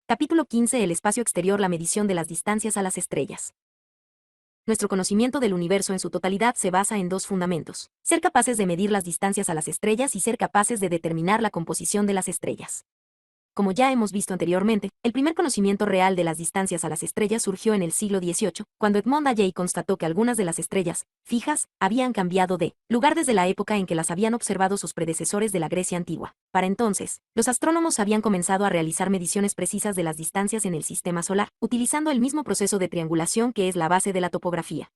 Capítulo 15. El espacio exterior. La medición de las distancias a las estrellas. Nuestro conocimiento del universo en su totalidad se basa en dos fundamentos: ser capaces de medir las distancias a las estrellas y ser capaces de determinar la composición de las estrellas. Como ya hemos visto anteriormente, el primer conocimiento real de las distancias a las estrellas surgió en el siglo XVIII, cuando Edmond Halley constató que algunas de las estrellas fijas habían cambiado de lugar desde la época en que las habían observado sus predecesores de la Grecia antigua. Para entonces, los astrónomos habían comenzado a realizar mediciones precisas de las distancias en el sistema solar, utilizando el mismo proceso de triangulación que es la base de la topografía.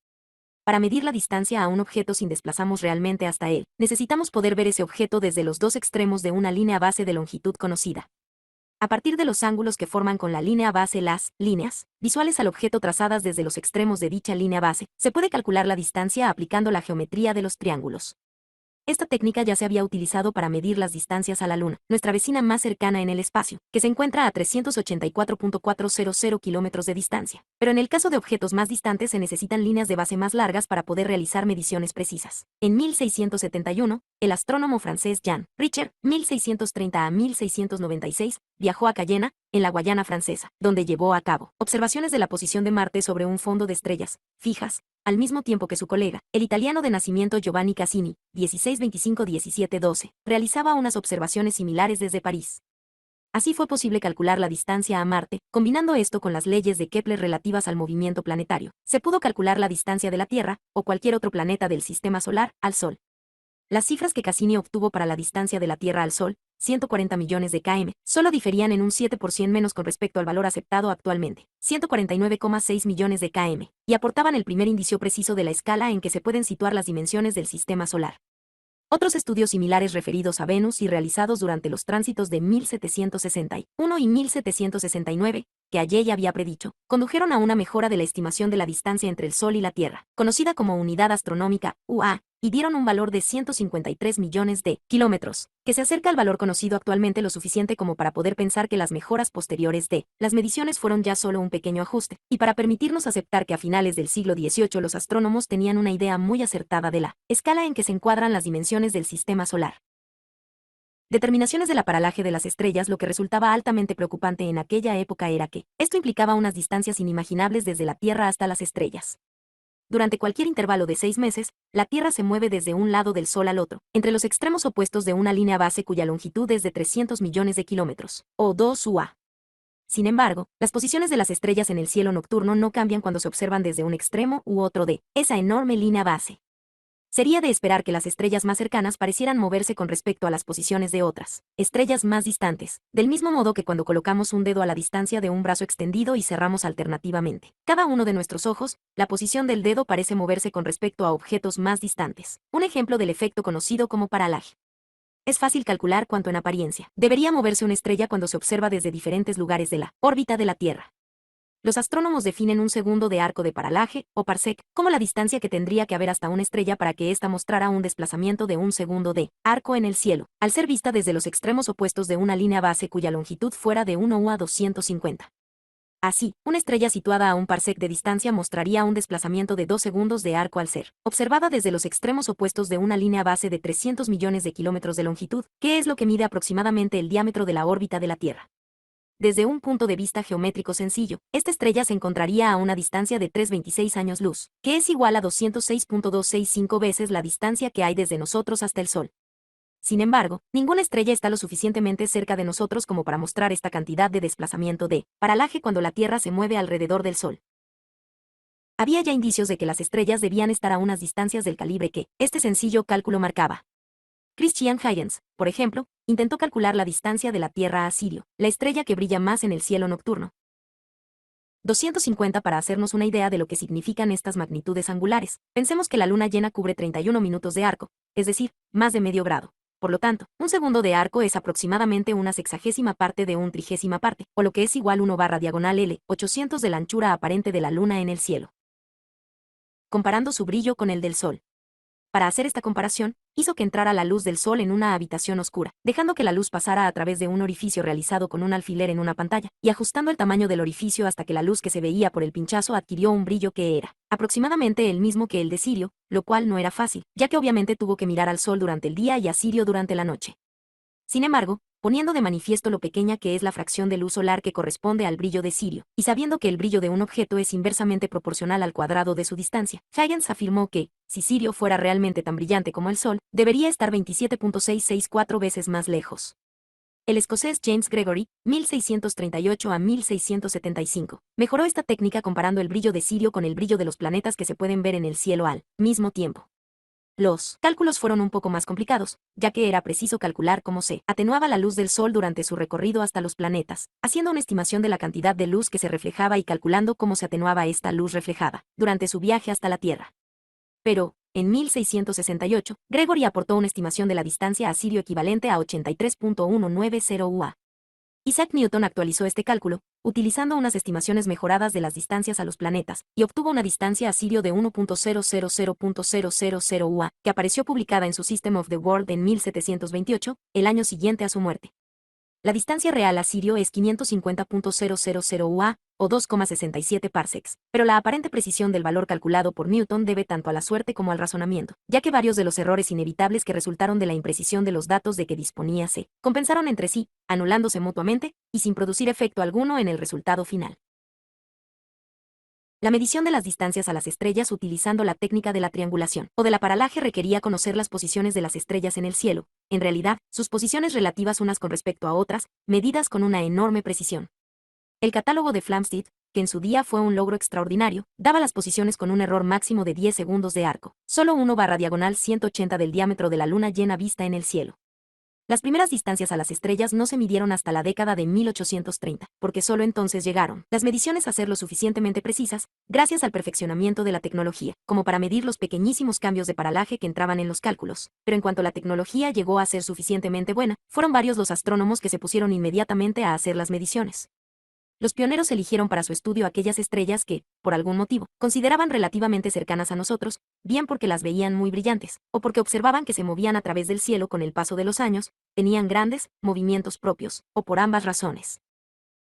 Para medir la distancia a un objeto sin desplazarnos realmente hasta él, necesitamos poder ver ese objeto desde los dos extremos de una línea base de longitud conocida. A partir de los ángulos que forman con la línea base las líneas visuales al objeto trazadas desde los extremos de dicha línea base, se puede calcular la distancia aplicando la geometría de los triángulos. Esta técnica ya se había utilizado para medir las distancias a la Luna, nuestra vecina más cercana en el espacio, que se encuentra a 384.400 kilómetros de distancia. Pero en el caso de objetos más distantes se necesitan líneas de base más largas para poder realizar mediciones precisas. En 1671, el astrónomo francés Jean Richer, 1630 a 1696, viajó a Cayena, en la Guayana Francesa, donde llevó a cabo observaciones de la posición de Marte sobre un fondo de estrellas fijas, al mismo tiempo que su colega, el italiano de nacimiento Giovanni Cassini, 1625-1712, realizaba unas observaciones similares desde París. Así fue posible calcular la distancia a Marte, combinando esto con las leyes de Kepler relativas al movimiento planetario. Se pudo calcular la distancia de la Tierra, o cualquier otro planeta del sistema solar, al Sol. Las cifras que Cassini obtuvo para la distancia de la Tierra al Sol, 140 millones de km, solo diferían en un 7% menos con respecto al valor aceptado actualmente, 149,6 millones de km, y aportaban el primer indicio preciso de la escala en que se pueden situar las dimensiones del sistema solar. Otros estudios similares referidos a Venus y realizados durante los tránsitos de 1761 y 1769, que Halley había predicho, condujeron a una mejora de la estimación de la distancia entre el Sol y la Tierra, conocida como unidad astronómica, UA, y dieron un valor de 153 millones de kilómetros, que se acerca al valor conocido actualmente lo suficiente como para poder pensar que las mejoras posteriores de las mediciones fueron ya solo un pequeño ajuste, y para permitirnos aceptar que a finales del siglo XVIII los astrónomos tenían una idea muy acertada de la escala en que se encuadran las dimensiones del sistema solar. Determinaciones del paralaje de las estrellas. Lo que resultaba altamente preocupante en aquella época era que esto implicaba unas distancias inimaginables desde la Tierra hasta las estrellas. Durante cualquier intervalo de 6 meses, la Tierra se mueve desde un lado del Sol al otro, entre los extremos opuestos de una línea base cuya longitud es de 300 millones de kilómetros, o 2 UA. Sin embargo, las posiciones de las estrellas en el cielo nocturno no cambian cuando se observan desde un extremo u otro de esa enorme línea base. Sería de esperar que las estrellas más cercanas parecieran moverse con respecto a las posiciones de otras estrellas más distantes, del mismo modo que cuando colocamos un dedo a la distancia de un brazo extendido y cerramos alternativamente cada uno de nuestros ojos, la posición del dedo parece moverse con respecto a objetos más distantes, un ejemplo del efecto conocido como paralaje. Es fácil calcular cuánto en apariencia debería moverse una estrella cuando se observa desde diferentes lugares de la órbita de la Tierra. Los astrónomos definen un segundo de arco de paralaje, o parsec, como la distancia que tendría que haber hasta una estrella para que ésta mostrara un desplazamiento de un segundo de arco en el cielo, al ser vista desde los extremos opuestos de una línea base cuya longitud fuera de 1 UA 250. Así, una estrella situada a un parsec de distancia mostraría un desplazamiento de 2 segundos de arco al ser observada desde los extremos opuestos de una línea base de 300 millones de kilómetros de longitud, que es lo que mide aproximadamente el diámetro de la órbita de la Tierra. Desde un punto de vista geométrico sencillo, esta estrella se encontraría a una distancia de 326 años luz, que es igual a 206.265 veces la distancia que hay desde nosotros hasta el Sol. Sin embargo, ninguna estrella está lo suficientemente cerca de nosotros como para mostrar esta cantidad de desplazamiento de paralaje cuando la Tierra se mueve alrededor del Sol. Había ya indicios de que las estrellas debían estar a unas distancias del calibre que este sencillo cálculo marcaba. Christian Huygens, por ejemplo, intentó calcular la distancia de la Tierra a Sirio, la estrella que brilla más en el cielo nocturno. 250. Para hacernos una idea de lo que significan estas magnitudes angulares, pensemos que la luna llena cubre 31 minutos de arco, es decir, más de medio grado. Por lo tanto, un segundo de arco es aproximadamente una sexagésima parte de un trigésima parte, o lo que es igual 1/diagonal L, 800 de la anchura aparente de la luna en el cielo. Comparando su brillo con el del Sol. Para hacer esta comparación, hizo que entrara la luz del Sol en una habitación oscura, dejando que la luz pasara a través de un orificio realizado con un alfiler en una pantalla, y ajustando el tamaño del orificio hasta que la luz que se veía por el pinchazo adquirió un brillo que era aproximadamente el mismo que el de Sirio, lo cual no era fácil, ya que obviamente tuvo que mirar al Sol durante el día y a Sirio durante la noche. Sin embargo, poniendo de manifiesto lo pequeña que es la fracción de luz solar que corresponde al brillo de Sirio, y sabiendo que el brillo de un objeto es inversamente proporcional al cuadrado de su distancia. Huygens afirmó que, si Sirio fuera realmente tan brillante como el Sol, debería estar 27.664 veces más lejos. El escocés James Gregory, 1638 a 1675, mejoró esta técnica comparando el brillo de Sirio con el brillo de los planetas que se pueden ver en el cielo al mismo tiempo. Los cálculos fueron un poco más complicados, ya que era preciso calcular cómo se atenuaba la luz del Sol durante su recorrido hasta los planetas, haciendo una estimación de la cantidad de luz que se reflejaba y calculando cómo se atenuaba esta luz reflejada durante su viaje hasta la Tierra. Pero, en 1668, Gregory aportó una estimación de la distancia a Sirio equivalente a 83.190 UA. Isaac Newton actualizó este cálculo, utilizando unas estimaciones mejoradas de las distancias a los planetas, y obtuvo una distancia a Sirio de 1.000.000 UA, que apareció publicada en su System of the World en 1728, el año siguiente a su muerte. La distancia real a Sirio es 550.000 UA, o 2,67 parsecs, pero la aparente precisión del valor calculado por Newton debe tanto a la suerte como al razonamiento, ya que varios de los errores inevitables que resultaron de la imprecisión de los datos de que disponía se compensaron entre sí, anulándose mutuamente, y sin producir efecto alguno en el resultado final. La medición de las distancias a las estrellas utilizando la técnica de la triangulación o de la paralaje requería conocer las posiciones de las estrellas en el cielo, en realidad, sus posiciones relativas unas con respecto a otras, medidas con una enorme precisión. El catálogo de Flamsteed, que en su día fue un logro extraordinario, daba las posiciones con un error máximo de 10 segundos de arco, solo 1/diagonal 180 del diámetro de la luna llena vista en el cielo. Las primeras distancias a las estrellas no se midieron hasta la década de 1830, porque solo entonces llegaron las mediciones a ser lo suficientemente precisas, gracias al perfeccionamiento de la tecnología, como para medir los pequeñísimos cambios de paralaje que entraban en los cálculos. Pero en cuanto la tecnología llegó a ser suficientemente buena, fueron varios los astrónomos que se pusieron inmediatamente a hacer las mediciones. Los pioneros eligieron para su estudio aquellas estrellas que, por algún motivo, consideraban relativamente cercanas a nosotros, bien porque las veían muy brillantes, o porque observaban que se movían a través del cielo con el paso de los años, tenían grandes movimientos propios, o por ambas razones.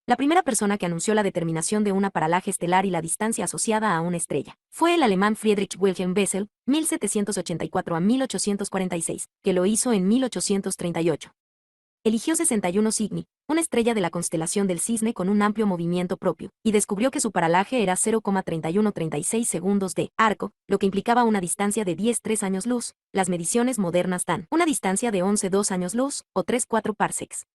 La primera persona que anunció la determinación de una paralaje estelar y la distancia asociada a una estrella fue el alemán Friedrich Wilhelm Bessel, 1784 a 1846, que lo hizo en 1838. Eligió 61 Cygni, una estrella de la constelación del Cisne con un amplio movimiento propio, y descubrió que su paralaje era 0,3136 segundos de arco, lo que implicaba una distancia de 10,3 años luz. Las mediciones modernas dan una distancia de 11,2 años luz, o 3,4 parsecs.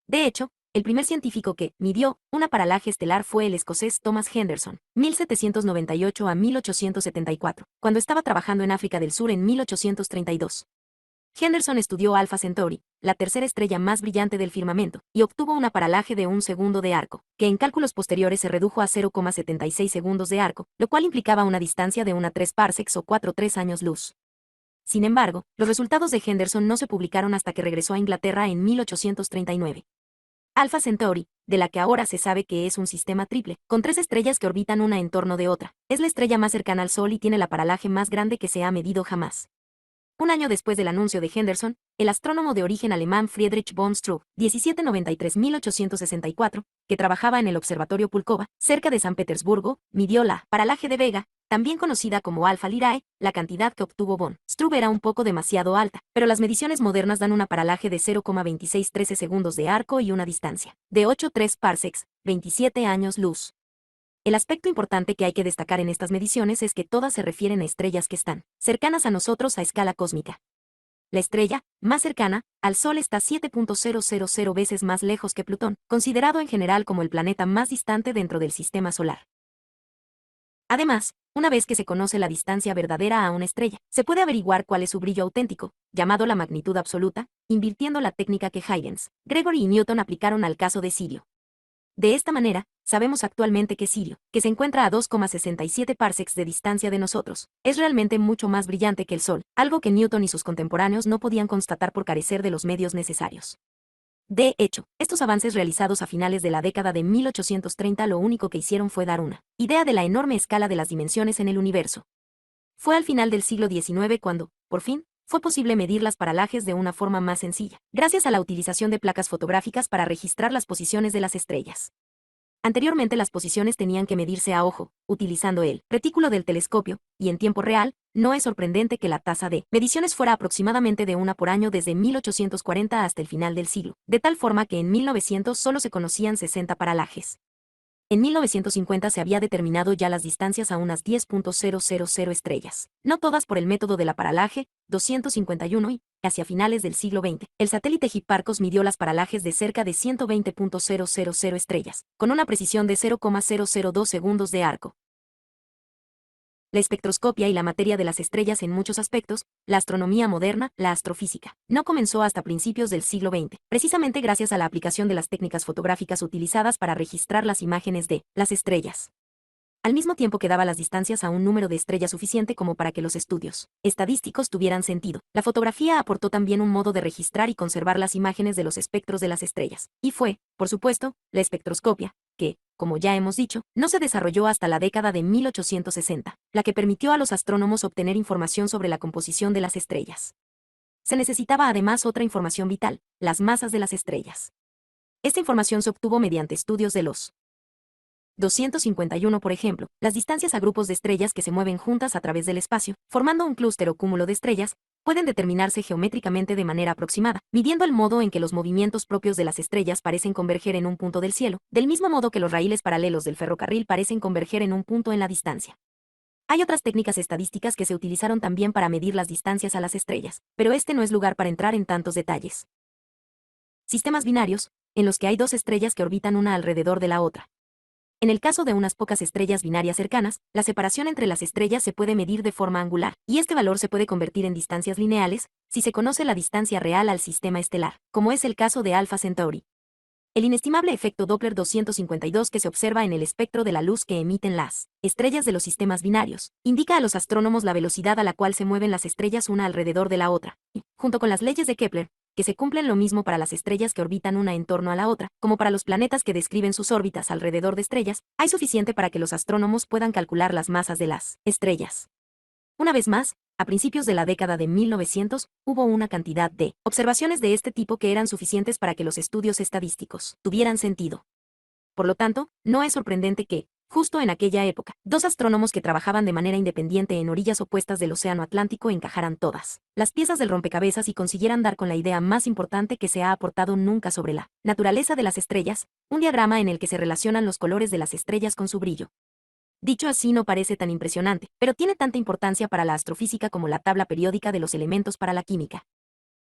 De hecho, el primer científico que midió una paralaje estelar fue el escocés Thomas Henderson, 1798 a 1874, cuando estaba trabajando en África del Sur en 1832. Henderson estudió Alpha Centauri, la tercera estrella más brillante del firmamento, y obtuvo una paralaje de 1 segundo de arco, que en cálculos posteriores se redujo a 0,76 segundos de arco, lo cual implicaba una distancia de 3 parsecs o 4,3 años luz. Sin embargo, los resultados de Henderson no se publicaron hasta que regresó a Inglaterra en 1839. Alpha Centauri, de la que ahora se sabe que es un sistema triple, con 3 estrellas que orbitan una en torno de otra, es la estrella más cercana al Sol y tiene la paralaje más grande que se ha medido jamás. Un año después del anuncio de Henderson, el astrónomo de origen alemán Friedrich von Struve, 1793-1864, que trabajaba en el Observatorio Pulkova, cerca de San Petersburgo, midió la paralaje de Vega, también conocida como Alpha Lyrae. La cantidad que obtuvo von Struve era un poco demasiado alta, pero las mediciones modernas dan una paralaje de 0,2613 segundos de arco y una distancia de 8,3 parsecs, 27 años luz. El aspecto importante que hay que destacar en estas mediciones es que todas se refieren a estrellas que están cercanas a nosotros a escala cósmica. La estrella más cercana al Sol está 7.000 veces más lejos que Plutón, considerado en general como el planeta más distante dentro del sistema solar. Además, una vez que se conoce la distancia verdadera a una estrella, se puede averiguar cuál es su brillo auténtico, llamado la magnitud absoluta, invirtiendo la técnica que Huygens, Gregory y Newton aplicaron al caso de Sirio. De esta manera, sabemos actualmente que Sirio, que se encuentra a 2,67 parsecs de distancia de nosotros, es realmente mucho más brillante que el Sol, algo que Newton y sus contemporáneos no podían constatar por carecer de los medios necesarios. De hecho, estos avances realizados a finales de la década de 1830 lo único que hicieron fue dar una idea de la enorme escala de las dimensiones en el universo. Fue al final del siglo XIX cuando, por fin, fue posible medir las paralajes de una forma más sencilla, gracias a la utilización de placas fotográficas para registrar las posiciones de las estrellas. Anteriormente las posiciones tenían que medirse a ojo, utilizando el retículo del telescopio, y en tiempo real, no es sorprendente que la tasa de mediciones fuera aproximadamente de una por año desde 1840 hasta el final del siglo, de tal forma que en 1900 solo se conocían 60 paralajes. En 1950 se había determinado ya las distancias a unas 10.000 estrellas, no todas por el método de la paralaje 251 y, hacia finales del siglo XX, el satélite Hipparcos midió las paralajes de cerca de 120.000 estrellas, con una precisión de 0,002 segundos de arco. La espectroscopia y la materia de las estrellas en muchos aspectos, la astronomía moderna, la astrofísica, no comenzó hasta principios del siglo XX, precisamente gracias a la aplicación de las técnicas fotográficas utilizadas para registrar las imágenes de las estrellas. Al mismo tiempo que daba las distancias a un número de estrellas suficiente como para que los estudios estadísticos tuvieran sentido, la fotografía aportó también un modo de registrar y conservar las imágenes de los espectros de las estrellas, y fue, por supuesto, la espectroscopia, que, como ya hemos dicho, no se desarrolló hasta la década de 1860, la que permitió a los astrónomos obtener información sobre la composición de las estrellas. Se necesitaba además otra información vital, las masas de las estrellas. Esta información se obtuvo mediante estudios de los 251, por ejemplo, las distancias a grupos de estrellas que se mueven juntas a través del espacio, formando un clúster o cúmulo de estrellas, pueden determinarse geométricamente de manera aproximada, midiendo el modo en que los movimientos propios de las estrellas parecen converger en un punto del cielo, del mismo modo que los raíles paralelos del ferrocarril parecen converger en un punto en la distancia. Hay otras técnicas estadísticas que se utilizaron también para medir las distancias a las estrellas, pero este no es lugar para entrar en tantos detalles. Sistemas binarios, en los que hay dos estrellas que orbitan una alrededor de la otra. En el caso de unas pocas estrellas binarias cercanas, la separación entre las estrellas se puede medir de forma angular, y este valor se puede convertir en distancias lineales si se conoce la distancia real al sistema estelar, como es el caso de Alpha Centauri. El inestimable efecto Doppler 252 que se observa en el espectro de la luz que emiten las estrellas de los sistemas binarios, indica a los astrónomos la velocidad a la cual se mueven las estrellas una alrededor de la otra, y, junto con las leyes de Kepler, que se cumplen lo mismo para las estrellas que orbitan una en torno a la otra, como para los planetas que describen sus órbitas alrededor de estrellas, hay suficiente para que los astrónomos puedan calcular las masas de las estrellas. Una vez más, a principios de la década de 1900, hubo una cantidad de observaciones de este tipo que eran suficientes para que los estudios estadísticos tuvieran sentido. Por lo tanto, no es sorprendente que, justo en aquella época, dos astrónomos que trabajaban de manera independiente en orillas opuestas del Océano Atlántico encajaran todas las piezas del rompecabezas y consiguieran dar con la idea más importante que se ha aportado nunca sobre la naturaleza de las estrellas, un diagrama en el que se relacionan los colores de las estrellas con su brillo. Dicho así no parece tan impresionante, pero tiene tanta importancia para la astrofísica como la tabla periódica de los elementos para la química.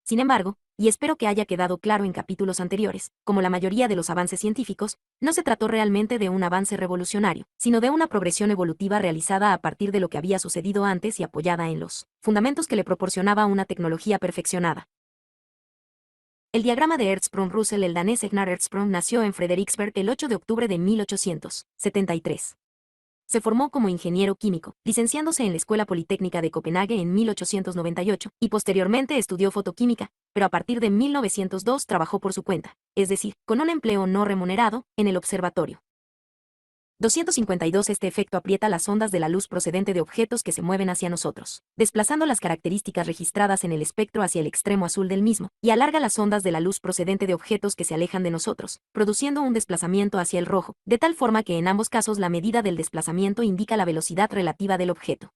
Sin embargo, y espero que haya quedado claro en capítulos anteriores, como la mayoría de los avances científicos, no se trató realmente de un avance revolucionario, sino de una progresión evolutiva realizada a partir de lo que había sucedido antes y apoyada en los fundamentos que le proporcionaba una tecnología perfeccionada. El diagrama de Hertzsprung-Russell. El danés Egnar Hertzsprung nació en Frederiksberg el 8 de octubre de 1873. Se formó como ingeniero químico, licenciándose en la Escuela Politécnica de Copenhague en 1898, y posteriormente estudió fotoquímica, pero a partir de 1902 trabajó por su cuenta, es decir, con un empleo no remunerado, en el observatorio. 252. Este efecto aprieta las ondas de la luz procedente de objetos que se mueven hacia nosotros, desplazando las características registradas en el espectro hacia el extremo azul del mismo, y alarga las ondas de la luz procedente de objetos que se alejan de nosotros, produciendo un desplazamiento hacia el rojo, de tal forma que en ambos casos la medida del desplazamiento indica la velocidad relativa del objeto.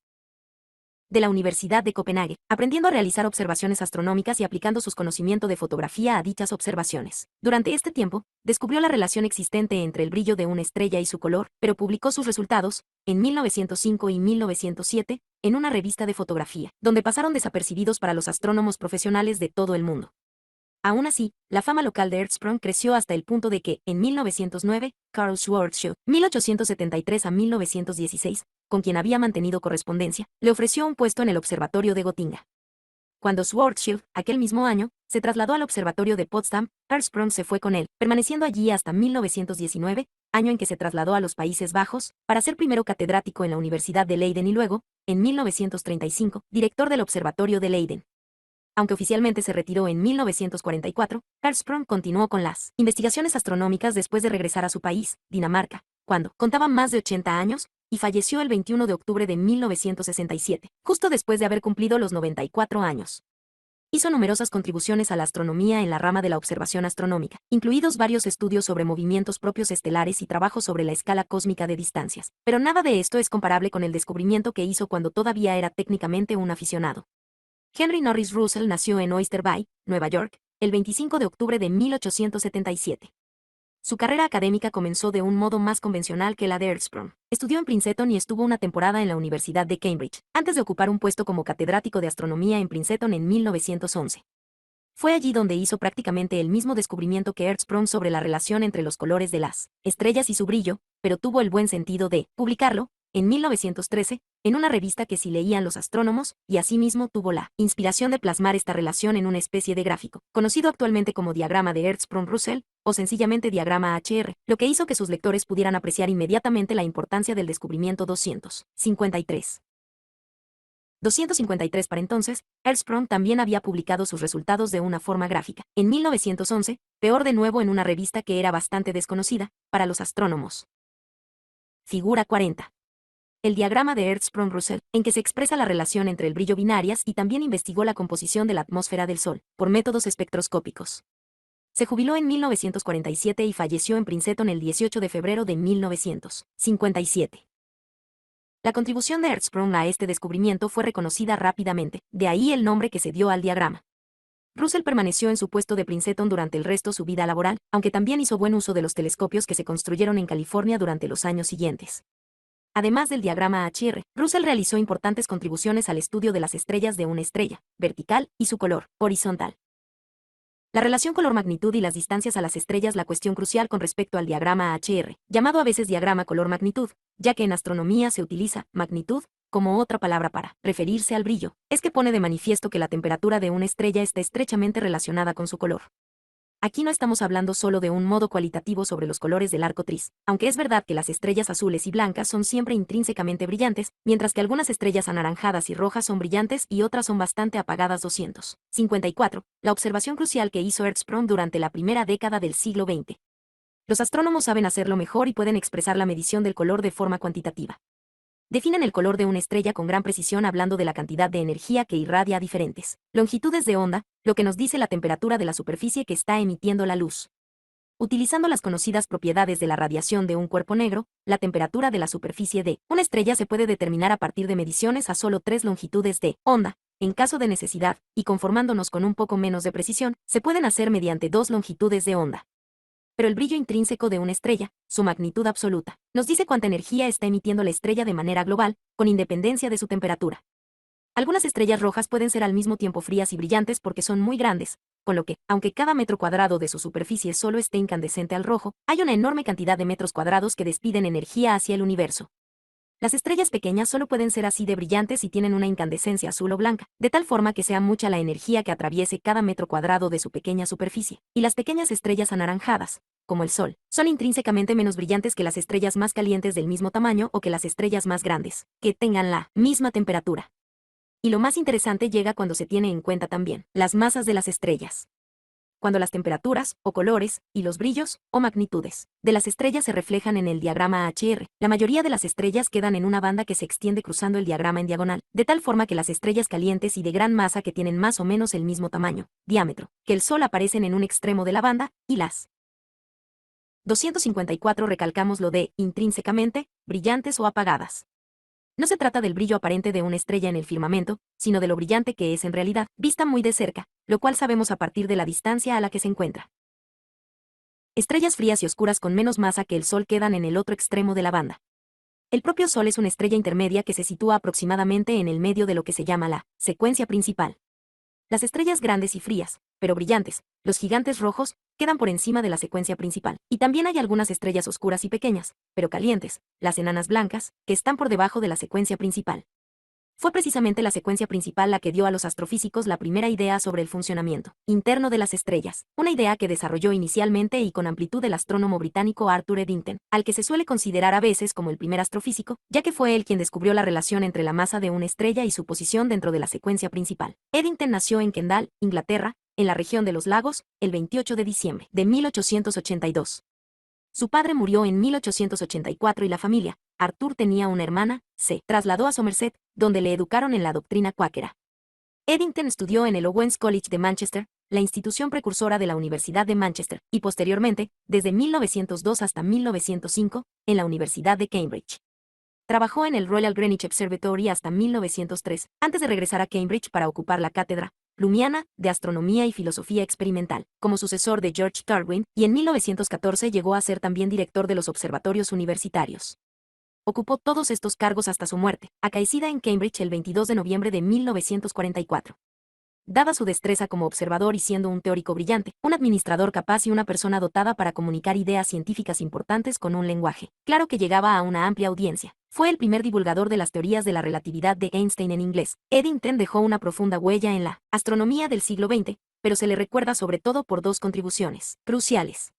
De la Universidad de Copenhague, aprendiendo a realizar observaciones astronómicas y aplicando sus conocimientos de fotografía a dichas observaciones. Durante este tiempo, descubrió la relación existente entre el brillo de una estrella y su color, pero publicó sus resultados, en 1905 y 1907, en una revista de fotografía, donde pasaron desapercibidos para los astrónomos profesionales de todo el mundo. Aún así, la fama local de Hertzsprung creció hasta el punto de que, en 1909, Karl Schwarzschild, 1873 a 1916, con quien había mantenido correspondencia, le ofreció un puesto en el observatorio de Gotinga. Cuando Schwarzschild, aquel mismo año, se trasladó al observatorio de Potsdam, Hertzsprung se fue con él, permaneciendo allí hasta 1919, año en que se trasladó a los Países Bajos, para ser primero catedrático en la Universidad de Leiden y luego, en 1935, director del observatorio de Leiden. Aunque oficialmente se retiró en 1944, Hertzsprung continuó con las investigaciones astronómicas después de regresar a su país, Dinamarca, cuando contaba más de 80 años, y falleció el 21 de octubre de 1967, justo después de haber cumplido los 94 años. Hizo numerosas contribuciones a la astronomía en la rama de la observación astronómica, incluidos varios estudios sobre movimientos propios estelares y trabajos sobre la escala cósmica de distancias. Pero nada de esto es comparable con el descubrimiento que hizo cuando todavía era técnicamente un aficionado. Henry Norris Russell nació en Oyster Bay, Nueva York, el 25 de octubre de 1877. Su carrera académica comenzó de un modo más convencional que la de Earthsprong. Estudió en Princeton y estuvo una temporada en la Universidad de Cambridge, antes de ocupar un puesto como catedrático de astronomía en Princeton en 1911. Fue allí donde hizo prácticamente el mismo descubrimiento que Earthsprong sobre la relación entre los colores de las estrellas y su brillo, pero tuvo el buen sentido de publicarlo, en 1913, en una revista que sí leían los astrónomos, y asimismo tuvo la inspiración de plasmar esta relación en una especie de gráfico, conocido actualmente como diagrama de Earthsprong-Russell, o sencillamente diagrama HR, lo que hizo que sus lectores pudieran apreciar inmediatamente la importancia del descubrimiento 253. 253 para entonces, Earthsprong también había publicado sus resultados de una forma gráfica. En 1911, peor de nuevo en una revista que era bastante desconocida para los astrónomos. Figura 40. El diagrama de Earthsprong-Russell, en que se expresa la relación entre el brillo binarias y también investigó la composición de la atmósfera del Sol, por métodos espectroscópicos. Se jubiló en 1947 y falleció en Princeton el 18 de febrero de 1957. La contribución de Earthsprong a este descubrimiento fue reconocida rápidamente, de ahí el nombre que se dio al diagrama. Russell permaneció en su puesto de Princeton durante el resto de su vida laboral, aunque también hizo buen uso de los telescopios que se construyeron en California durante los años siguientes. Además del diagrama HR, Russell realizó importantes contribuciones al estudio de las estrellas de una estrella, vertical, y su color, horizontal. La relación color-magnitud y las distancias a las estrellas. La cuestión crucial con respecto al diagrama HR, llamado a veces diagrama color-magnitud, ya que en astronomía se utiliza magnitud como otra palabra para referirse al brillo, es que pone de manifiesto que la temperatura de una estrella está estrechamente relacionada con su color. Aquí no estamos hablando solo de un modo cualitativo sobre los colores del arco iris, aunque es verdad que las estrellas azules y blancas son siempre intrínsecamente brillantes, mientras que algunas estrellas anaranjadas y rojas son brillantes y otras son bastante apagadas. 254. La observación crucial que hizo Earthsprong durante la primera década del siglo XX. Los astrónomos saben hacerlo mejor y pueden expresar la medición del color de forma cuantitativa. Definen el color de una estrella con gran precisión hablando de la cantidad de energía que irradia a diferentes longitudes de onda, lo que nos dice la temperatura de la superficie que está emitiendo la luz. Utilizando las conocidas propiedades de la radiación de un cuerpo negro, la temperatura de la superficie de una estrella se puede determinar a partir de mediciones a solo 3 longitudes de onda. En caso de necesidad, y conformándonos con un poco menos de precisión, se pueden hacer mediante 2 longitudes de onda. Pero el brillo intrínseco de una estrella, su magnitud absoluta, nos dice cuánta energía está emitiendo la estrella de manera global, con independencia de su temperatura. Algunas estrellas rojas pueden ser al mismo tiempo frías y brillantes porque son muy grandes, con lo que, aunque cada metro cuadrado de su superficie solo esté incandescente al rojo, hay una enorme cantidad de metros cuadrados que despiden energía hacia el universo. Las estrellas pequeñas solo pueden ser así de brillantes y tienen una incandescencia azul o blanca, de tal forma que sea mucha la energía que atraviese cada metro cuadrado de su pequeña superficie. Y las pequeñas estrellas anaranjadas, como el Sol, son intrínsecamente menos brillantes que las estrellas más calientes del mismo tamaño o que las estrellas más grandes, que tengan la misma temperatura. Y lo más interesante llega cuando se tiene en cuenta también las masas de las estrellas. Cuando las temperaturas, o colores, y los brillos, o magnitudes, de las estrellas se reflejan en el diagrama HR, la mayoría de las estrellas quedan en una banda que se extiende cruzando el diagrama en diagonal, de tal forma que las estrellas calientes y de gran masa que tienen más o menos el mismo tamaño, diámetro, que el Sol aparecen en un extremo de la banda, y las 254 recalcamos lo de, intrínsecamente, brillantes o apagadas. No se trata del brillo aparente de una estrella en el firmamento, sino de lo brillante que es en realidad, vista muy de cerca, lo cual sabemos a partir de la distancia a la que se encuentra. Estrellas frías y oscuras con menos masa que el Sol quedan en el otro extremo de la banda. El propio Sol es una estrella intermedia que se sitúa aproximadamente en el medio de lo que se llama la secuencia principal. Las estrellas grandes y frías, pero brillantes, los gigantes rojos, quedan por encima de la secuencia principal. Y también hay algunas estrellas oscuras y pequeñas, pero calientes, las enanas blancas, que están por debajo de la secuencia principal. Fue precisamente la secuencia principal la que dio a los astrofísicos la primera idea sobre el funcionamiento interno de las estrellas, una idea que desarrolló inicialmente y con amplitud el astrónomo británico Arthur Eddington, al que se suele considerar a veces como el primer astrofísico, ya que fue él quien descubrió la relación entre la masa de una estrella y su posición dentro de la secuencia principal. Eddington nació en Kendal, Inglaterra, en la región de los lagos, el 28 de diciembre de 1882. Su padre murió en 1884 y la familia, Arthur tenía una hermana, se trasladó a Somerset, donde le educaron en la doctrina cuáquera. Eddington estudió en el Owens College de Manchester, la institución precursora de la Universidad de Manchester, y posteriormente, desde 1902 hasta 1905, en la Universidad de Cambridge. Trabajó en el Royal Greenwich Observatory hasta 1903, antes de regresar a Cambridge para ocupar la cátedra Plumiana de Astronomía y Filosofía Experimental, como sucesor de George Darwin, y en 1914 llegó a ser también director de los observatorios universitarios. Ocupó todos estos cargos hasta su muerte, acaecida en Cambridge el 22 de noviembre de 1944. Dada su destreza como observador y siendo un teórico brillante, un administrador capaz y una persona dotada para comunicar ideas científicas importantes con un lenguaje claro que llegaba a una amplia audiencia, fue el primer divulgador de las teorías de la relatividad de Einstein en inglés. Eddington dejó una profunda huella en la astronomía del siglo XX, pero se le recuerda sobre todo por dos contribuciones cruciales.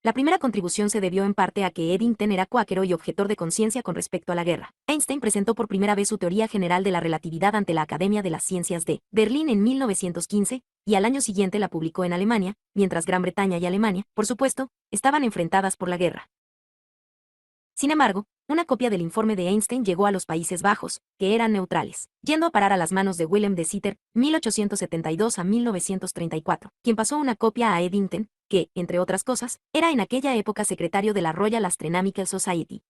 La primera contribución se debió en parte a que Eddington era cuáquero y objetor de conciencia con respecto a la guerra. Einstein presentó por primera vez su teoría general de la relatividad ante la Academia de las Ciencias de Berlín en 1915, y al año siguiente la publicó en Alemania, mientras Gran Bretaña y Alemania, por supuesto, estaban enfrentadas por la guerra. Sin embargo, una copia del informe de Einstein llegó a los Países Bajos, que eran neutrales, yendo a parar a las manos de Willem de Sitter, 1872 a 1934, quien pasó una copia a Eddington, que, entre otras cosas, era en aquella época secretario de la Royal Astronomical Society.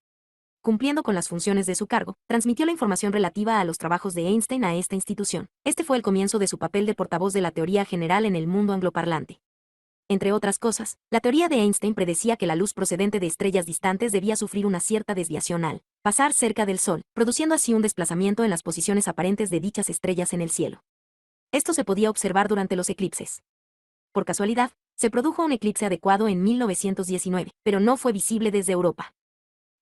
Cumpliendo con las funciones de su cargo, transmitió la información relativa a los trabajos de Einstein a esta institución. Este fue el comienzo de su papel de portavoz de la teoría general en el mundo angloparlante. Entre otras cosas, la teoría de Einstein predecía que la luz procedente de estrellas distantes debía sufrir una cierta desviación al pasar cerca del Sol, produciendo así un desplazamiento en las posiciones aparentes de dichas estrellas en el cielo. Esto se podía observar durante los eclipses. Por casualidad, se produjo un eclipse adecuado en 1919, pero no fue visible desde Europa.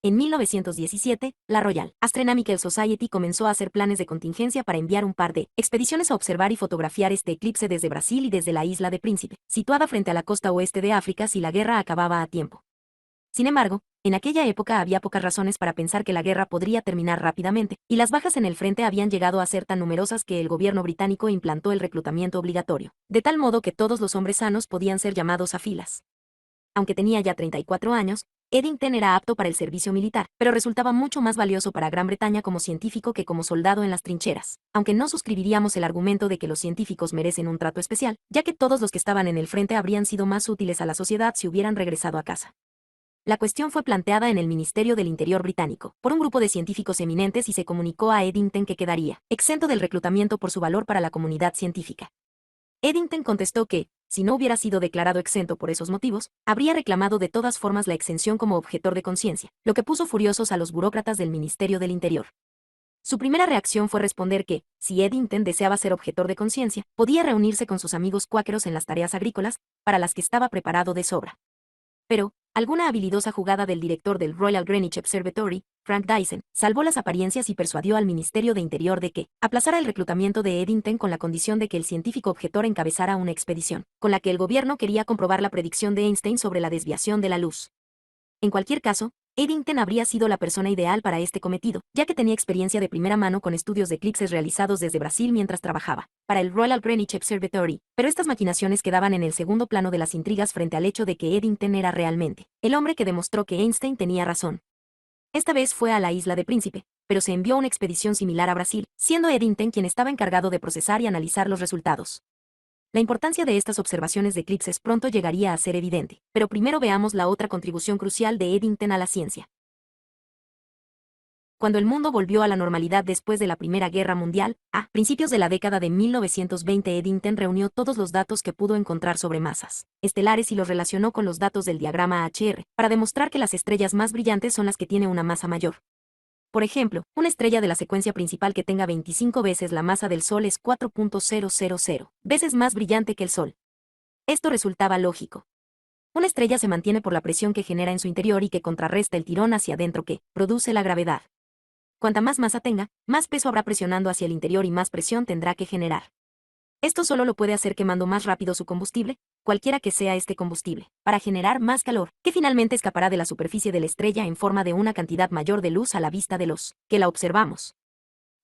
En 1917, la Royal Astronomical Society comenzó a hacer planes de contingencia para enviar un par de expediciones a observar y fotografiar este eclipse desde Brasil y desde la isla de Príncipe, situada frente a la costa oeste de África si la guerra acababa a tiempo. Sin embargo, en aquella época había pocas razones para pensar que la guerra podría terminar rápidamente, y las bajas en el frente habían llegado a ser tan numerosas que el gobierno británico implantó el reclutamiento obligatorio, de tal modo que todos los hombres sanos podían ser llamados a filas. Aunque tenía ya 34 años, Eddington era apto para el servicio militar, pero resultaba mucho más valioso para Gran Bretaña como científico que como soldado en las trincheras, aunque no suscribiríamos el argumento de que los científicos merecen un trato especial, ya que todos los que estaban en el frente habrían sido más útiles a la sociedad si hubieran regresado a casa. La cuestión fue planteada en el Ministerio del Interior británico, por un grupo de científicos eminentes y se comunicó a Eddington que quedaría exento del reclutamiento por su valor para la comunidad científica. Eddington contestó que, si no hubiera sido declarado exento por esos motivos, habría reclamado de todas formas la exención como objetor de conciencia, lo que puso furiosos a los burócratas del Ministerio del Interior. Su primera reacción fue responder que, si Eddington deseaba ser objetor de conciencia, podía reunirse con sus amigos cuáqueros en las tareas agrícolas, para las que estaba preparado de sobra. Pero, alguna habilidosa jugada del director del Royal Greenwich Observatory, Frank Dyson, salvó las apariencias y persuadió al Ministerio de Interior de que aplazara el reclutamiento de Eddington con la condición de que el científico objetor encabezara una expedición, con la que el gobierno quería comprobar la predicción de Einstein sobre la desviación de la luz. En cualquier caso, Eddington habría sido la persona ideal para este cometido, ya que tenía experiencia de primera mano con estudios de eclipses realizados desde Brasil mientras trabajaba para el Royal Greenwich Observatory, pero estas maquinaciones quedaban en el segundo plano de las intrigas frente al hecho de que Eddington era realmente el hombre que demostró que Einstein tenía razón. Esta vez fue a la isla de Príncipe, pero se envió una expedición similar a Brasil, siendo Eddington quien estaba encargado de procesar y analizar los resultados. La importancia de estas observaciones de eclipses pronto llegaría a ser evidente, pero primero veamos la otra contribución crucial de Eddington a la ciencia. Cuando el mundo volvió a la normalidad después de la Primera Guerra Mundial, a principios de la década de 1920 Eddington reunió todos los datos que pudo encontrar sobre masas estelares y los relacionó con los datos del diagrama HR, para demostrar que las estrellas más brillantes son las que tienen una masa mayor. Por ejemplo, una estrella de la secuencia principal que tenga 25 veces la masa del Sol es 4.000 veces más brillante que el Sol. Esto resultaba lógico. Una estrella se mantiene por la presión que genera en su interior y que contrarresta el tirón hacia adentro que produce la gravedad. Cuanta más masa tenga, más peso habrá presionando hacia el interior y más presión tendrá que generar. Esto solo lo puede hacer quemando más rápido su combustible, cualquiera que sea este combustible, para generar más calor, que finalmente escapará de la superficie de la estrella en forma de una cantidad mayor de luz a la vista de los que la observamos.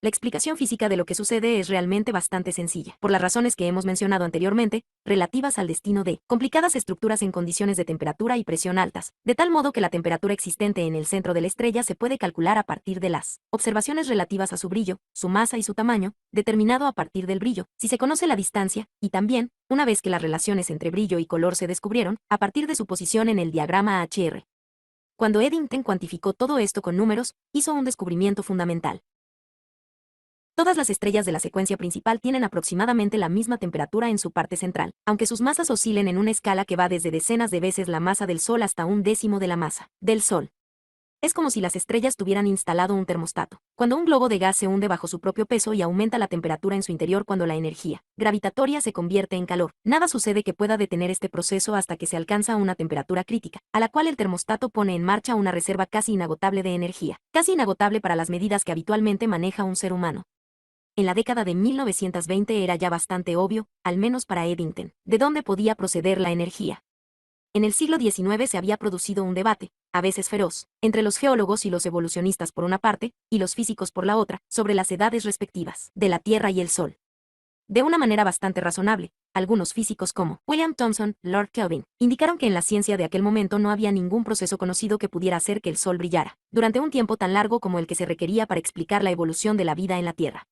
La explicación física de lo que sucede es realmente bastante sencilla, por las razones que hemos mencionado anteriormente, relativas al destino de complicadas estructuras en condiciones de temperatura y presión altas, de tal modo que la temperatura existente en el centro de la estrella se puede calcular a partir de las observaciones relativas a su brillo, su masa y su tamaño, determinado a partir del brillo, si se conoce la distancia, y también, una vez que las relaciones entre brillo y color se descubrieron, a partir de su posición en el diagrama HR. Cuando Eddington cuantificó todo esto con números, hizo un descubrimiento fundamental. Todas las estrellas de la secuencia principal tienen aproximadamente la misma temperatura en su parte central, aunque sus masas oscilen en una escala que va desde decenas de veces la masa del Sol hasta un décimo de la masa del Sol. Es como si las estrellas tuvieran instalado un termostato. Cuando un globo de gas se hunde bajo su propio peso y aumenta la temperatura en su interior cuando la energía gravitatoria se convierte en calor, nada sucede que pueda detener este proceso hasta que se alcanza una temperatura crítica, a la cual el termostato pone en marcha una reserva casi inagotable de energía, casi inagotable para las medidas que habitualmente maneja un ser humano. En la década de 1920 era ya bastante obvio, al menos para Eddington, de dónde podía proceder la energía. En el siglo XIX se había producido un debate, a veces feroz, entre los geólogos y los evolucionistas por una parte, y los físicos por la otra, sobre las edades respectivas de la Tierra y el Sol. De una manera bastante razonable, algunos físicos como William Thomson, Lord Kelvin, indicaron que en la ciencia de aquel momento no había ningún proceso conocido que pudiera hacer que el Sol brillara, durante un tiempo tan largo como el que se requería para explicar la evolución de la vida en la Tierra.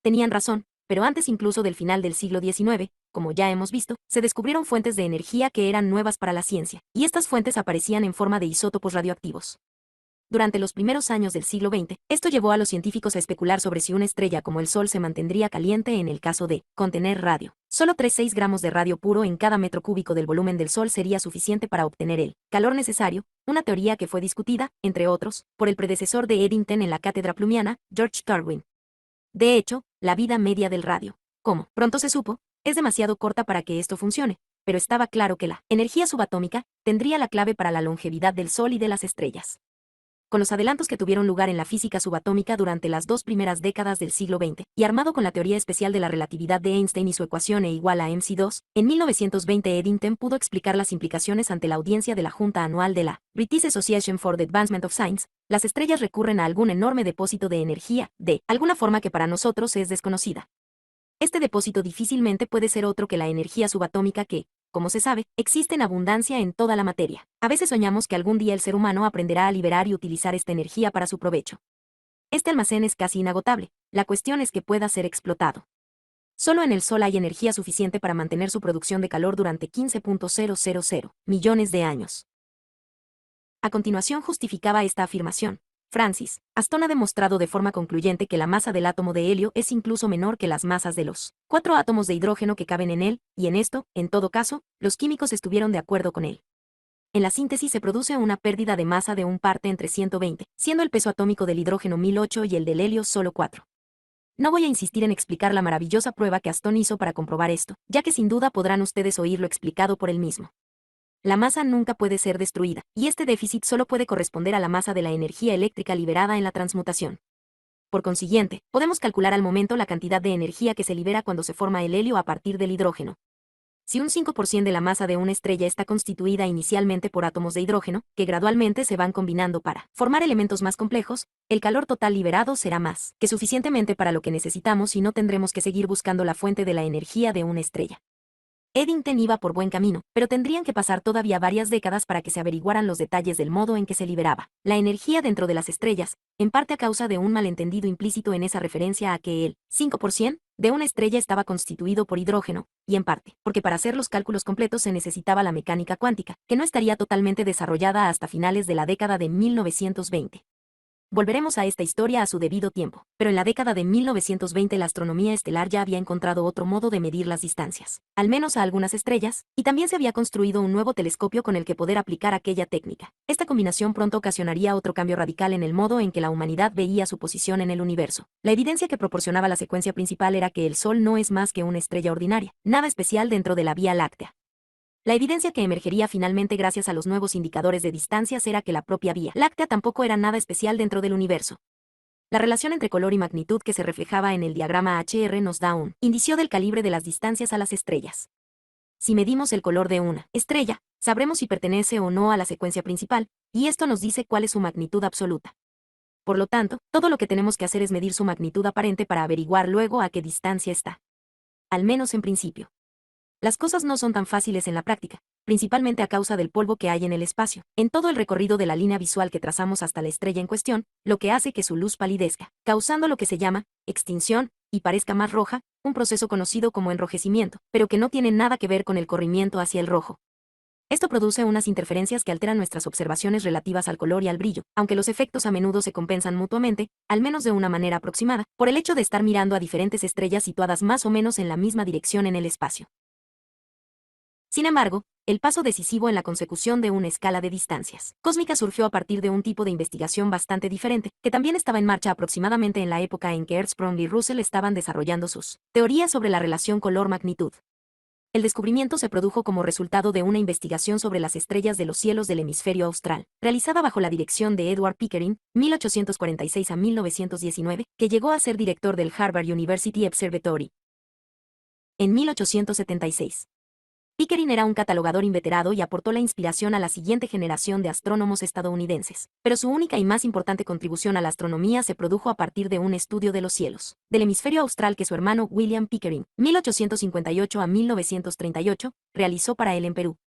Tenían razón, pero antes incluso del final del siglo XIX, como ya hemos visto, se descubrieron fuentes de energía que eran nuevas para la ciencia, y estas fuentes aparecían en forma de isótopos radioactivos. Durante los primeros años del siglo XX, esto llevó a los científicos a especular sobre si una estrella como el Sol se mantendría caliente en el caso de contener radio. Solo 3,6 gramos de radio puro en cada metro cúbico del volumen del Sol sería suficiente para obtener el calor necesario, una teoría que fue discutida, entre otros, por el predecesor de Eddington en la cátedra plumiana, George Darwin. De hecho, la vida media del radio, como pronto se supo, es demasiado corta para que esto funcione, pero estaba claro que la energía subatómica tendría la clave para la longevidad del Sol y de las estrellas. Con los adelantos que tuvieron lugar en la física subatómica durante las 2 primeras décadas del siglo XX, y armado con la teoría especial de la relatividad de Einstein y su ecuación E igual a mc2, en 1920 Eddington pudo explicar las implicaciones ante la audiencia de la Junta Anual de la British Association for the Advancement of Science. Las estrellas recurren a algún enorme depósito de energía, de alguna forma que para nosotros es desconocida. Este depósito difícilmente puede ser otro que la energía subatómica que, como se sabe, existe en abundancia en toda la materia. A veces soñamos que algún día el ser humano aprenderá a liberar y utilizar esta energía para su provecho. Este almacén es casi inagotable, la cuestión es que pueda ser explotado. Solo en el Sol hay energía suficiente para mantener su producción de calor durante 15.000 millones de años. A continuación justificaba esta afirmación. Francis Aston ha demostrado de forma concluyente que la masa del átomo de helio es incluso menor que las masas de los 4 átomos de hidrógeno que caben en él, y en esto, en todo caso, los químicos estuvieron de acuerdo con él. En la síntesis se produce una pérdida de masa de un parte entre 120, siendo el peso atómico del hidrógeno 1008 y el del helio solo 4. No voy a insistir en explicar la maravillosa prueba que Aston hizo para comprobar esto, ya que sin duda podrán ustedes oírlo explicado por él mismo. La masa nunca puede ser destruida, y este déficit solo puede corresponder a la masa de la energía eléctrica liberada en la transmutación. Por consiguiente, podemos calcular al momento la cantidad de energía que se libera cuando se forma el helio a partir del hidrógeno. Si un 5% de la masa de una estrella está constituida inicialmente por átomos de hidrógeno, que gradualmente se van combinando para formar elementos más complejos, el calor total liberado será más que suficientemente para lo que necesitamos y no tendremos que seguir buscando la fuente de la energía de una estrella. Eddington iba por buen camino, pero tendrían que pasar todavía varias décadas para que se averiguaran los detalles del modo en que se liberaba la energía dentro de las estrellas, en parte a causa de un malentendido implícito en esa referencia a que el 5% de una estrella estaba constituido por hidrógeno, y en parte, porque para hacer los cálculos completos se necesitaba la mecánica cuántica, que no estaría totalmente desarrollada hasta finales de la década de 1920. Volveremos a esta historia a su debido tiempo, pero en la década de 1920 la astronomía estelar ya había encontrado otro modo de medir las distancias, al menos a algunas estrellas, y también se había construido un nuevo telescopio con el que poder aplicar aquella técnica. Esta combinación pronto ocasionaría otro cambio radical en el modo en que la humanidad veía su posición en el universo. La evidencia que proporcionaba la secuencia principal era que el Sol no es más que una estrella ordinaria, nada especial dentro de la Vía Láctea. La evidencia que emergería finalmente gracias a los nuevos indicadores de distancias era que la propia Vía Láctea tampoco era nada especial dentro del universo. La relación entre color y magnitud que se reflejaba en el diagrama HR nos da un indicio del calibre de las distancias a las estrellas. Si medimos el color de una estrella, sabremos si pertenece o no a la secuencia principal, y esto nos dice cuál es su magnitud absoluta. Por lo tanto, todo lo que tenemos que hacer es medir su magnitud aparente para averiguar luego a qué distancia está. Al menos en principio. Las cosas no son tan fáciles en la práctica, principalmente a causa del polvo que hay en el espacio, en todo el recorrido de la línea visual que trazamos hasta la estrella en cuestión, lo que hace que su luz palidezca, causando lo que se llama extinción, y parezca más roja, un proceso conocido como enrojecimiento, pero que no tiene nada que ver con el corrimiento hacia el rojo. Esto produce unas interferencias que alteran nuestras observaciones relativas al color y al brillo, aunque los efectos a menudo se compensan mutuamente, al menos de una manera aproximada, por el hecho de estar mirando a diferentes estrellas situadas más o menos en la misma dirección en el espacio. Sin embargo, el paso decisivo en la consecución de una escala de distancias cósmicas surgió a partir de un tipo de investigación bastante diferente, que también estaba en marcha aproximadamente en la época en que Hertzsprung y Russell estaban desarrollando sus teorías sobre la relación color-magnitud. El descubrimiento se produjo como resultado de una investigación sobre las estrellas de los cielos del hemisferio austral, realizada bajo la dirección de Edward Pickering, 1846 a 1919, que llegó a ser director del Harvard University Observatory. En 1876. Pickering era un catalogador inveterado y aportó la inspiración a la siguiente generación de astrónomos estadounidenses, pero su única y más importante contribución a la astronomía se produjo a partir de un estudio de los cielos del hemisferio austral que su hermano William Pickering, 1858 a 1938, realizó para él en Perú.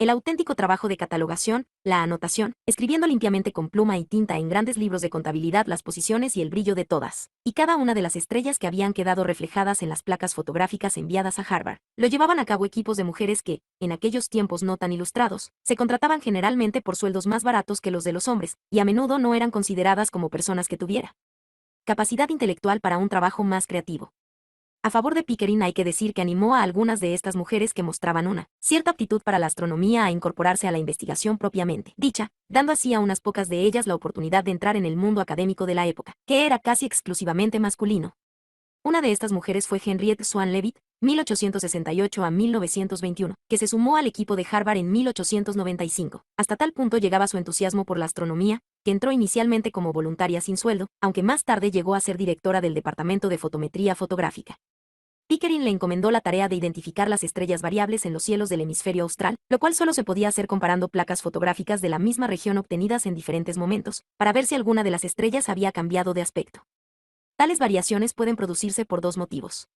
El auténtico trabajo de catalogación, la anotación, escribiendo limpiamente con pluma y tinta en grandes libros de contabilidad las posiciones y el brillo de todas y cada una de las estrellas que habían quedado reflejadas en las placas fotográficas enviadas a Harvard, lo llevaban a cabo equipos de mujeres que, en aquellos tiempos no tan ilustrados, se contrataban generalmente por sueldos más baratos que los de los hombres, y a menudo no eran consideradas como personas que tuviera capacidad intelectual para un trabajo más creativo. A favor de Pickering hay que decir que animó a algunas de estas mujeres que mostraban una cierta aptitud para la astronomía a incorporarse a la investigación propiamente dicha, dando así a unas pocas de ellas la oportunidad de entrar en el mundo académico de la época, que era casi exclusivamente masculino. Una de estas mujeres fue Henriette Swan Leavitt, 1868 a 1921, que se sumó al equipo de Harvard en 1895. Hasta tal punto llegaba su entusiasmo por la astronomía, que entró inicialmente como voluntaria sin sueldo, aunque más tarde llegó a ser directora del Departamento de Fotometría Fotográfica. Pickering le encomendó la tarea de identificar las estrellas variables en los cielos del hemisferio austral, lo cual solo se podía hacer comparando placas fotográficas de la misma región obtenidas en diferentes momentos, para ver si alguna de las estrellas había cambiado de aspecto. Tales variaciones pueden producirse por dos motivos.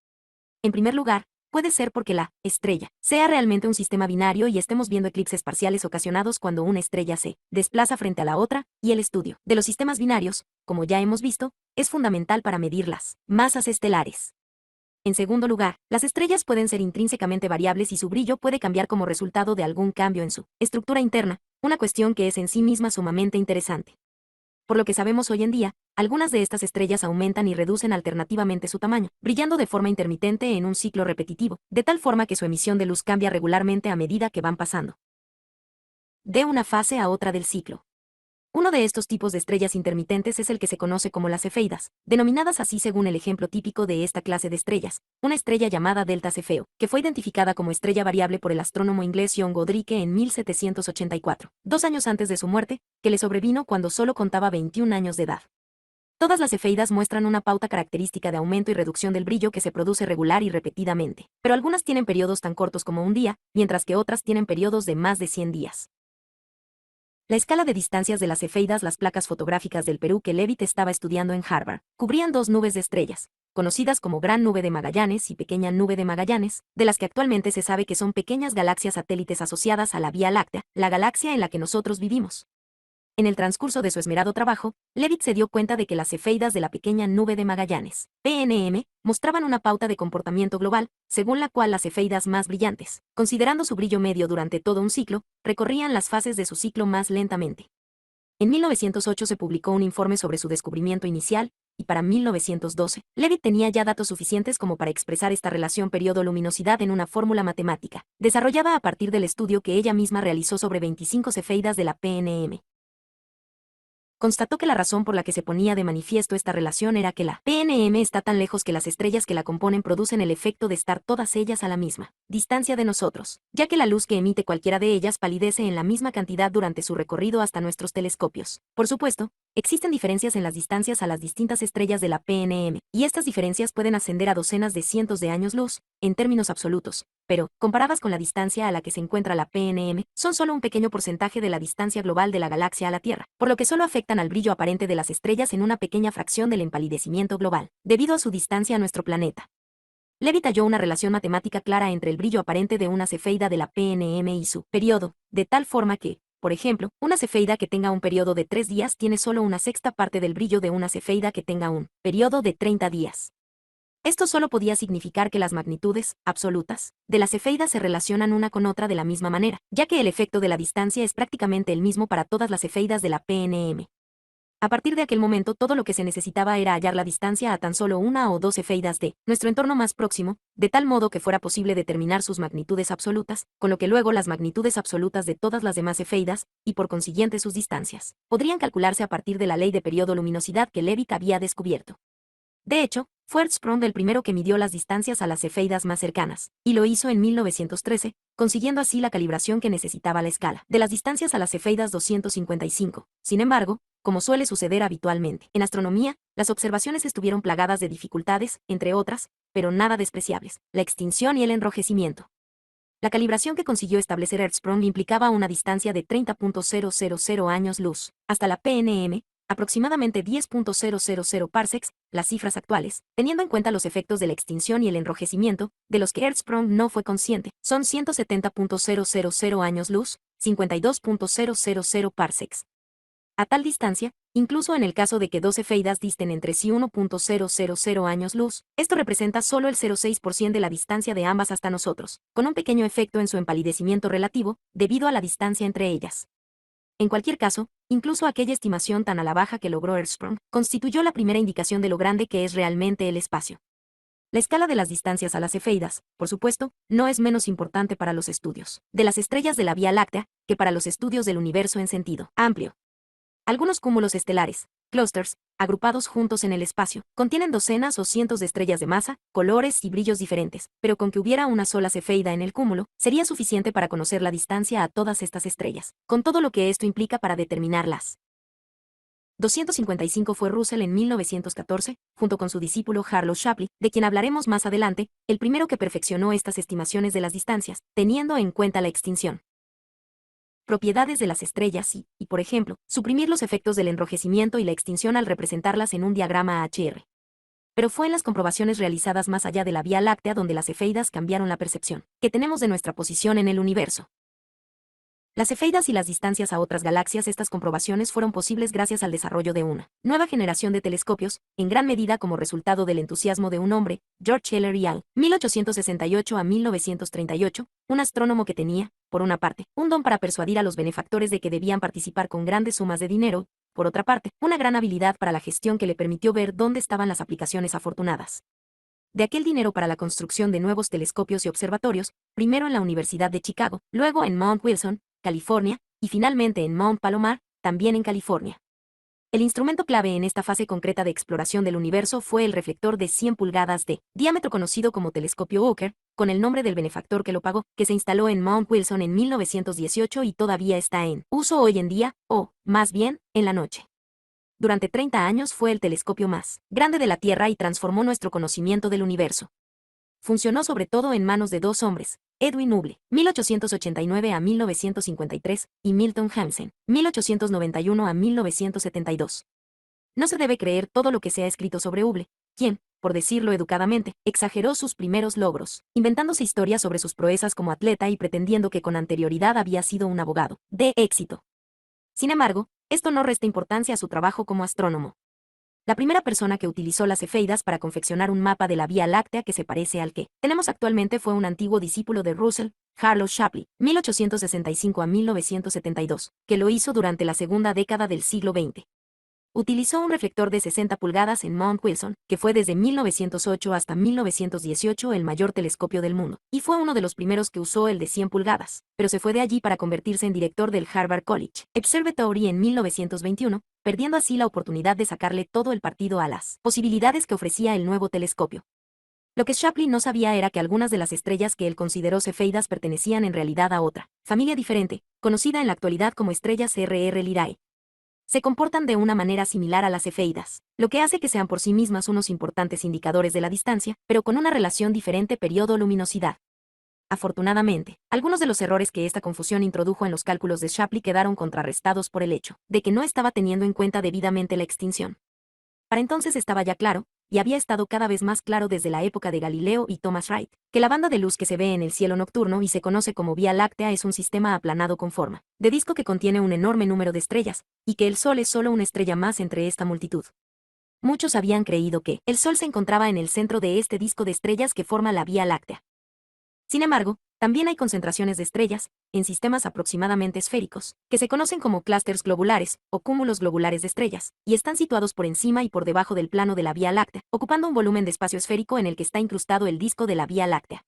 En primer lugar, puede ser porque la estrella sea realmente un sistema binario y estemos viendo eclipses parciales ocasionados cuando una estrella se desplaza frente a la otra, y el estudio de los sistemas binarios, como ya hemos visto, es fundamental para medir las masas estelares. En segundo lugar, las estrellas pueden ser intrínsecamente variables y su brillo puede cambiar como resultado de algún cambio en su estructura interna, una cuestión que es en sí misma sumamente interesante. Por lo que sabemos hoy en día, algunas de estas estrellas aumentan y reducen alternativamente su tamaño, brillando de forma intermitente en un ciclo repetitivo, de tal forma que su emisión de luz cambia regularmente a medida que van pasando de una fase a otra del ciclo. Uno de estos tipos de estrellas intermitentes es el que se conoce como las cefeidas, denominadas así según el ejemplo típico de esta clase de estrellas, una estrella llamada Delta Cefeo, que fue identificada como estrella variable por el astrónomo inglés John Goodricke en 1784, 2 años antes de su muerte, que le sobrevino cuando solo contaba 21 años de edad. Todas las cefeidas muestran una pauta característica de aumento y reducción del brillo que se produce regular y repetidamente, pero algunas tienen periodos tan cortos como un día, mientras que otras tienen periodos de más de 100 días. La escala de distancias de las cefeidas, las placas fotográficas del Perú que Leavitt estaba estudiando en Harvard, cubrían dos nubes de estrellas, conocidas como Gran Nube de Magallanes y Pequeña Nube de Magallanes, de las que actualmente se sabe que son pequeñas galaxias satélites asociadas a la Vía Láctea, la galaxia en la que nosotros vivimos. En el transcurso de su esmerado trabajo, Leavitt se dio cuenta de que las cefeidas de la Pequeña Nube de Magallanes, PNM, mostraban una pauta de comportamiento global, según la cual las cefeidas más brillantes, considerando su brillo medio durante todo un ciclo, recorrían las fases de su ciclo más lentamente. En 1908 se publicó un informe sobre su descubrimiento inicial, y para 1912, Leavitt tenía ya datos suficientes como para expresar esta relación periodo-luminosidad en una fórmula matemática, desarrollada a partir del estudio que ella misma realizó sobre 25 cefeidas de la PNM. Constató que la razón por la que se ponía de manifiesto esta relación era que la PNM está tan lejos que las estrellas que la componen producen el efecto de estar todas ellas a la misma distancia de nosotros, ya que la luz que emite cualquiera de ellas palidece en la misma cantidad durante su recorrido hasta nuestros telescopios. Por supuesto, Existen diferencias en las distancias a las distintas estrellas de la PNM, y estas diferencias pueden ascender a docenas de cientos de años luz, en términos absolutos, pero, comparadas con la distancia a la que se encuentra la PNM, son solo un pequeño porcentaje de la distancia global de la galaxia a la Tierra, por lo que solo afectan al brillo aparente de las estrellas en una pequeña fracción del empalidecimiento global, debido a su distancia a nuestro planeta. Leavitt halló una relación matemática clara entre el brillo aparente de una cefeida de la PNM y su periodo, de tal forma que, por ejemplo, una cefeida que tenga un periodo de 3 días tiene solo una sexta parte del brillo de una cefeida que tenga un periodo de 30 días. Esto solo podía significar que las magnitudes, absolutas, de las cefeidas se relacionan una con otra de la misma manera, ya que el efecto de la distancia es prácticamente el mismo para todas las cefeidas de la PNM. A partir de aquel momento todo lo que se necesitaba era hallar la distancia a tan solo una o dos cefeidas de nuestro entorno más próximo, de tal modo que fuera posible determinar sus magnitudes absolutas, con lo que luego las magnitudes absolutas de todas las demás cefeidas, y por consiguiente sus distancias, podrían calcularse a partir de la ley de periodo-luminosidad que Leavitt había descubierto. De hecho, fue Hertzsprung el primero que midió las distancias a las cefeidas más cercanas, y lo hizo en 1913, consiguiendo así la calibración que necesitaba la escala de las distancias a las cefeidas 255. Sin embargo, como suele suceder habitualmente en astronomía, las observaciones estuvieron plagadas de dificultades, entre otras, pero nada despreciables, la extinción y el enrojecimiento. La calibración que consiguió establecer Hertzsprung implicaba una distancia de 30.000 años luz hasta la PNM, aproximadamente 10.000 parsecs, las cifras actuales, teniendo en cuenta los efectos de la extinción y el enrojecimiento, de los que Hertzsprung no fue consciente, son 170.000 años luz, 52.000 parsecs. A tal distancia, incluso en el caso de que dos cefeidas disten entre sí 1.000 años luz, esto representa solo el 0,6% de la distancia de ambas hasta nosotros, con un pequeño efecto en su empalidecimiento relativo, debido a la distancia entre ellas. En cualquier caso, incluso aquella estimación tan a la baja que logró Hertzsprung, constituyó la primera indicación de lo grande que es realmente el espacio. La escala de las distancias a las cefeidas, por supuesto, no es menos importante para los estudios de las estrellas de la Vía Láctea que para los estudios del universo en sentido amplio. Algunos cúmulos estelares, clusters, agrupados juntos en el espacio, contienen docenas o cientos de estrellas de masa, colores y brillos diferentes, pero con que hubiera una sola cefeida en el cúmulo, sería suficiente para conocer la distancia a todas estas estrellas, con todo lo que esto implica para determinarlas. 255 fue Russell en 1914, junto con su discípulo Harlow Shapley, de quien hablaremos más adelante, el primero que perfeccionó estas estimaciones de las distancias, teniendo en cuenta la extinción. Propiedades de las estrellas y, por ejemplo, suprimir los efectos del enrojecimiento y la extinción al representarlas en un diagrama HR. Pero fue en las comprobaciones realizadas más allá de la Vía Láctea donde las cefeidas cambiaron la percepción que tenemos de nuestra posición en el universo. Las cefeidas y las distancias a otras galaxias. Estas comprobaciones fueron posibles gracias al desarrollo de una nueva generación de telescopios, en gran medida como resultado del entusiasmo de un hombre, George Heller y al. 1868 a 1938, un astrónomo que tenía, por una parte, un don para persuadir a los benefactores de que debían participar con grandes sumas de dinero, por otra parte, una gran habilidad para la gestión que le permitió ver dónde estaban las aplicaciones afortunadas de aquel dinero para la construcción de nuevos telescopios y observatorios, primero en la Universidad de Chicago, luego en Mount Wilson, California, y finalmente en Mount Palomar, también en California. El instrumento clave en esta fase concreta de exploración del universo fue el reflector de 100 pulgadas de diámetro conocido como telescopio Walker, con el nombre del benefactor que lo pagó, que se instaló en Mount Wilson en 1918 y todavía está en uso hoy en día, o, más bien, en la noche. Durante 30 años fue el telescopio más grande de la Tierra y transformó nuestro conocimiento del universo. Funcionó sobre todo en manos de dos hombres, Edwin Hubble, 1889 a 1953, y Milton Hansen, 1891 a 1972. No se debe creer todo lo que se ha escrito sobre Hubble, quien, por decirlo educadamente, exageró sus primeros logros, inventándose historias sobre sus proezas como atleta y pretendiendo que con anterioridad había sido un abogado de éxito. Sin embargo, esto no resta importancia a su trabajo como astrónomo. La primera persona que utilizó las cefeidas para confeccionar un mapa de la Vía Láctea que se parece al que tenemos actualmente fue un antiguo discípulo de Russell, Harlow Shapley, 1865 a 1972, que lo hizo durante la segunda década del siglo XX. Utilizó un reflector de 60 pulgadas en Mount Wilson, que fue desde 1908 hasta 1918 el mayor telescopio del mundo, y fue uno de los primeros que usó el de 100 pulgadas, pero se fue de allí para convertirse en director del Harvard College Observatory en 1921, perdiendo así la oportunidad de sacarle todo el partido a las posibilidades que ofrecía el nuevo telescopio. Lo que Shapley no sabía era que algunas de las estrellas que él consideró cefeidas pertenecían en realidad a otra familia diferente, conocida en la actualidad como estrellas RR Lyrae. se comportan de una manera similar a las cefeidas, lo que hace que sean por sí mismas unos importantes indicadores de la distancia, pero con una relación diferente periodo-luminosidad. Afortunadamente, algunos de los errores que esta confusión introdujo en los cálculos de Shapley quedaron contrarrestados por el hecho de que no estaba teniendo en cuenta debidamente la extinción. Para entonces estaba ya claro, y había estado cada vez más claro desde la época de Galileo y Thomas Wright, que la banda de luz que se ve en el cielo nocturno y se conoce como Vía Láctea es un sistema aplanado con forma de disco que contiene un enorme número de estrellas, y que el Sol es solo una estrella más entre esta multitud. Muchos habían creído que el Sol se encontraba en el centro de este disco de estrellas que forma la Vía Láctea. Sin embargo, también hay concentraciones de estrellas, en sistemas aproximadamente esféricos, que se conocen como clústeres globulares, o cúmulos globulares de estrellas, y están situados por encima y por debajo del plano de la Vía Láctea, ocupando un volumen de espacio esférico en el que está incrustado el disco de la Vía Láctea.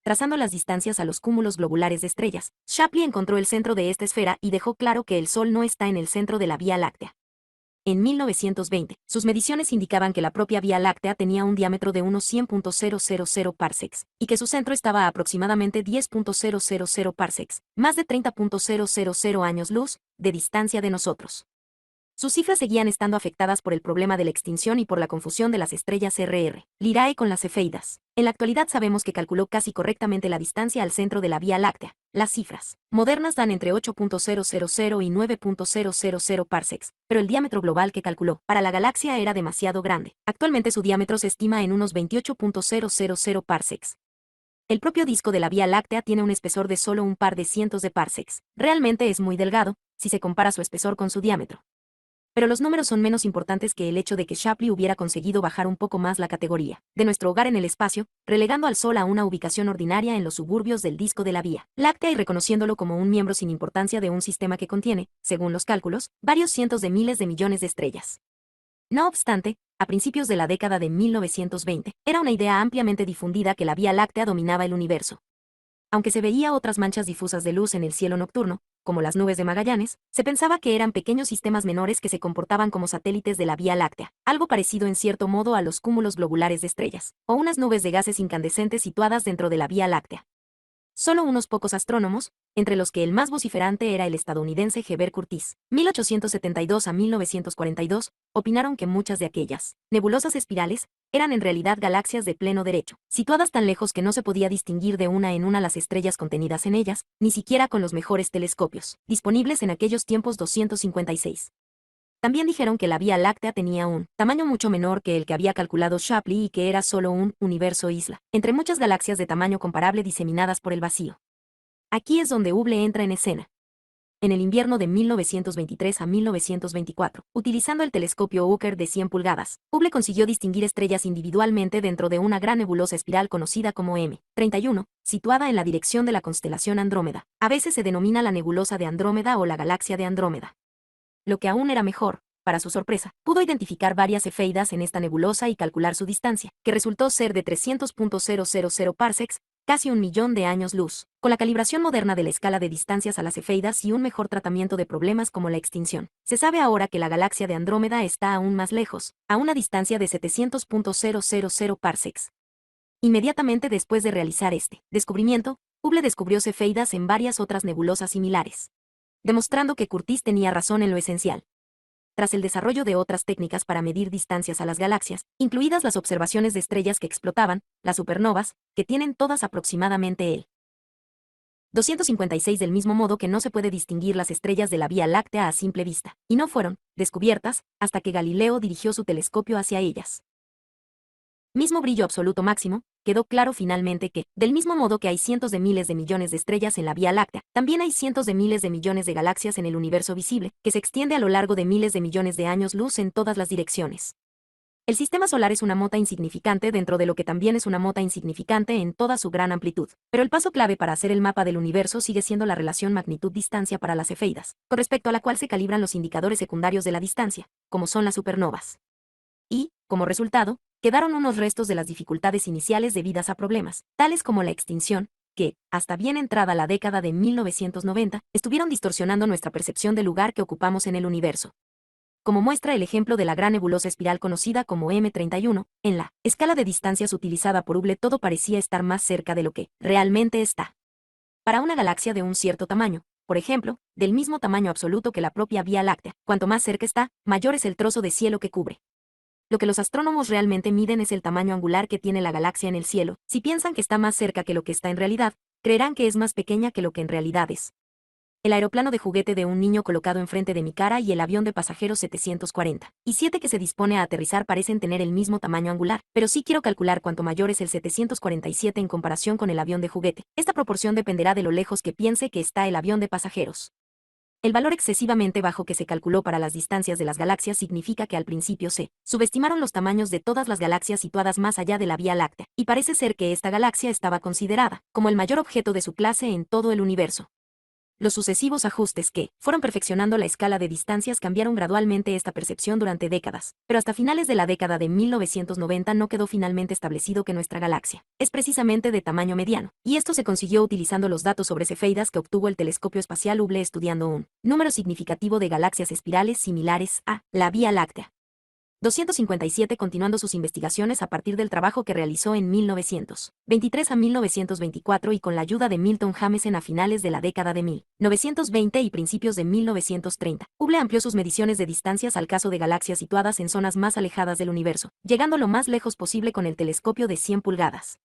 Trazando las distancias a los cúmulos globulares de estrellas, Shapley encontró el centro de esta esfera y dejó claro que el Sol no está en el centro de la Vía Láctea. En 1920, sus mediciones indicaban que la propia Vía Láctea tenía un diámetro de unos 100.000 parsecs, y que su centro estaba a aproximadamente 10.000 parsecs, más de 30.000 años luz, de distancia de nosotros. Sus cifras seguían estando afectadas por el problema de la extinción y por la confusión de las estrellas RR, Lyrae con las cefeidas. En la actualidad sabemos que calculó casi correctamente la distancia al centro de la Vía Láctea. Las cifras modernas dan entre 8.000 y 9.000 parsecs, pero el diámetro global que calculó para la galaxia era demasiado grande. Actualmente su diámetro se estima en unos 28.000 parsecs. El propio disco de la Vía Láctea tiene un espesor de solo un par de cientos de parsecs. Realmente es muy delgado, si se compara su espesor con su diámetro. Pero los números son menos importantes que el hecho de que Shapley hubiera conseguido bajar un poco más la categoría de nuestro hogar en el espacio, relegando al Sol a una ubicación ordinaria en los suburbios del disco de la Vía Láctea y reconociéndolo como un miembro sin importancia de un sistema que contiene, según los cálculos, varios cientos de miles de millones de estrellas. No obstante, a principios de la década de 1920, era una idea ampliamente difundida que la Vía Láctea dominaba el universo. Aunque se veía otras manchas difusas de luz en el cielo nocturno, como las nubes de Magallanes, se pensaba que eran pequeños sistemas menores que se comportaban como satélites de la Vía Láctea, algo parecido en cierto modo a los cúmulos globulares de estrellas, o unas nubes de gases incandescentes situadas dentro de la Vía Láctea. Solo unos pocos astrónomos, entre los que el más vociferante era el estadounidense Heber Curtis, 1872 a 1942, opinaron que muchas de aquellas nebulosas espirales eran en realidad galaxias de pleno derecho, situadas tan lejos que no se podía distinguir de una en una las estrellas contenidas en ellas, ni siquiera con los mejores telescopios, disponibles en aquellos tiempos 256. También dijeron que la Vía Láctea tenía un tamaño mucho menor que el que había calculado Shapley y que era solo un universo isla, entre muchas galaxias de tamaño comparable diseminadas por el vacío. Aquí es donde Hubble entra en escena. En el invierno de 1923 a 1924, utilizando el telescopio Hooker de 100 pulgadas, Hubble consiguió distinguir estrellas individualmente dentro de una gran nebulosa espiral conocida como M31, situada en la dirección de la constelación Andrómeda. A veces se denomina la nebulosa de Andrómeda o la galaxia de Andrómeda. Lo que aún era mejor, para su sorpresa, pudo identificar varias cefeidas en esta nebulosa y calcular su distancia, que resultó ser de 300.000 parsecs, casi 1.000.000 de años luz, con la calibración moderna de la escala de distancias a las cefeidas y un mejor tratamiento de problemas como la extinción. Se sabe ahora que la galaxia de Andrómeda está aún más lejos, a una distancia de 700.000 parsecs. Inmediatamente después de realizar este descubrimiento, Hubble descubrió cefeidas en varias otras nebulosas similares, demostrando que Curtis tenía razón en lo esencial. Tras el desarrollo de otras técnicas para medir distancias a las galaxias, incluidas las observaciones de estrellas que explotaban, las supernovas, que tienen todas aproximadamente el 256 del mismo modo que no se puede distinguir las estrellas de la Vía Láctea a simple vista, y no fueron descubiertas hasta que Galileo dirigió su telescopio hacia ellas. Mismo brillo absoluto máximo, quedó claro finalmente que, del mismo modo que hay cientos de miles de millones de estrellas en la Vía Láctea, también hay cientos de miles de millones de galaxias en el universo visible, que se extiende a lo largo de miles de millones de años luz en todas las direcciones. El sistema solar es una mota insignificante dentro de lo que también es una mota insignificante en toda su gran amplitud, pero el paso clave para hacer el mapa del universo sigue siendo la relación magnitud-distancia para las cefeidas, con respecto a la cual se calibran los indicadores secundarios de la distancia, como son las supernovas. Y, como resultado, quedaron unos restos de las dificultades iniciales debidas a problemas, tales como la extinción, que, hasta bien entrada la década de 1990, estuvieron distorsionando nuestra percepción del lugar que ocupamos en el universo. Como muestra el ejemplo de la gran nebulosa espiral conocida como M31, en la escala de distancias utilizada por Hubble todo parecía estar más cerca de lo que realmente está. Para una galaxia de un cierto tamaño, por ejemplo, del mismo tamaño absoluto que la propia Vía Láctea. Cuanto más cerca está, mayor es el trozo de cielo que cubre. Lo que los astrónomos realmente miden es el tamaño angular que tiene la galaxia en el cielo. Si piensan que está más cerca que lo que está en realidad, creerán que es más pequeña que lo que en realidad es. El aeroplano de juguete de un niño colocado enfrente de mi cara y el avión de pasajeros 747 que se dispone a aterrizar parecen tener el mismo tamaño angular, pero sí quiero calcular cuánto mayor es el 747 en comparación con el avión de juguete. Esta proporción dependerá de lo lejos que piense que está el avión de pasajeros. El valor excesivamente bajo que se calculó para las distancias de las galaxias significa que al principio se subestimaron los tamaños de todas las galaxias situadas más allá de la Vía Láctea, y parece ser que esta galaxia estaba considerada como el mayor objeto de su clase en todo el universo. Los sucesivos ajustes que fueron perfeccionando la escala de distancias cambiaron gradualmente esta percepción durante décadas, pero hasta finales de la década de 1990 no quedó finalmente establecido que nuestra galaxia es precisamente de tamaño mediano, y esto se consiguió utilizando los datos sobre cefeidas que obtuvo el telescopio espacial Hubble estudiando un número significativo de galaxias espirales similares a la Vía Láctea. 257 continuando sus investigaciones a partir del trabajo que realizó en 1923 a 1924 y con la ayuda de Milton Jameson a finales de la década de 1920 y principios de 1930. Hubble amplió sus mediciones de distancias al caso de galaxias situadas en zonas más alejadas del universo, llegando lo más lejos posible con el telescopio de 100 pulgadas.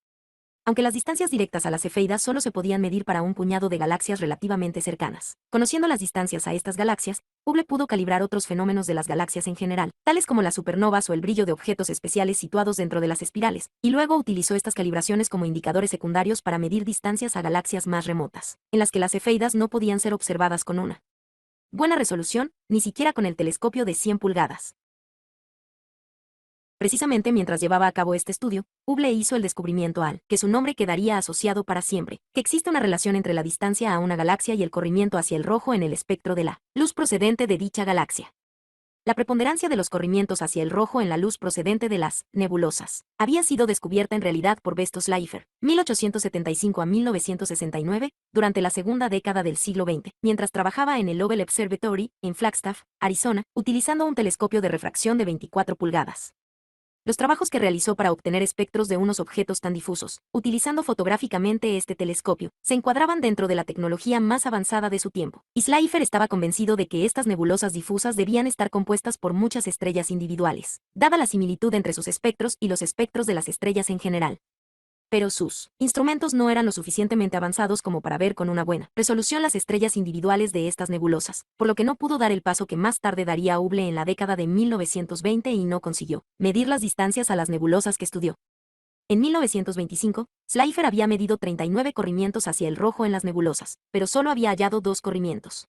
Aunque las distancias directas a las cefeidas solo se podían medir para un puñado de galaxias relativamente cercanas. Conociendo las distancias a estas galaxias, Hubble pudo calibrar otros fenómenos de las galaxias en general, tales como las supernovas o el brillo de objetos especiales situados dentro de las espirales, y luego utilizó estas calibraciones como indicadores secundarios para medir distancias a galaxias más remotas, en las que las cefeidas no podían ser observadas con una buena resolución, ni siquiera con el telescopio de 100 pulgadas. Precisamente mientras llevaba a cabo este estudio, Hubble hizo el descubrimiento al que su nombre quedaría asociado para siempre, que existe una relación entre la distancia a una galaxia y el corrimiento hacia el rojo en el espectro de la luz procedente de dicha galaxia. La preponderancia de los corrimientos hacia el rojo en la luz procedente de las nebulosas había sido descubierta en realidad por Besto Slipher, 1875 a 1969, durante la segunda década del siglo XX, mientras trabajaba en el Lowell Observatory, en Flagstaff, Arizona, utilizando un telescopio de refracción de 24 pulgadas. Los trabajos que realizó para obtener espectros de unos objetos tan difusos, utilizando fotográficamente este telescopio, se encuadraban dentro de la tecnología más avanzada de su tiempo. Y Slipher estaba convencido de que estas nebulosas difusas debían estar compuestas por muchas estrellas individuales, dada la similitud entre sus espectros y los espectros de las estrellas en general. Pero sus instrumentos no eran lo suficientemente avanzados como para ver con una buena resolución las estrellas individuales de estas nebulosas, por lo que no pudo dar el paso que más tarde daría Hubble en la década de 1920 y no consiguió medir las distancias a las nebulosas que estudió. En 1925, Slipher había medido 39 corrimientos hacia el rojo en las nebulosas, pero solo había hallado 2 corrimientos.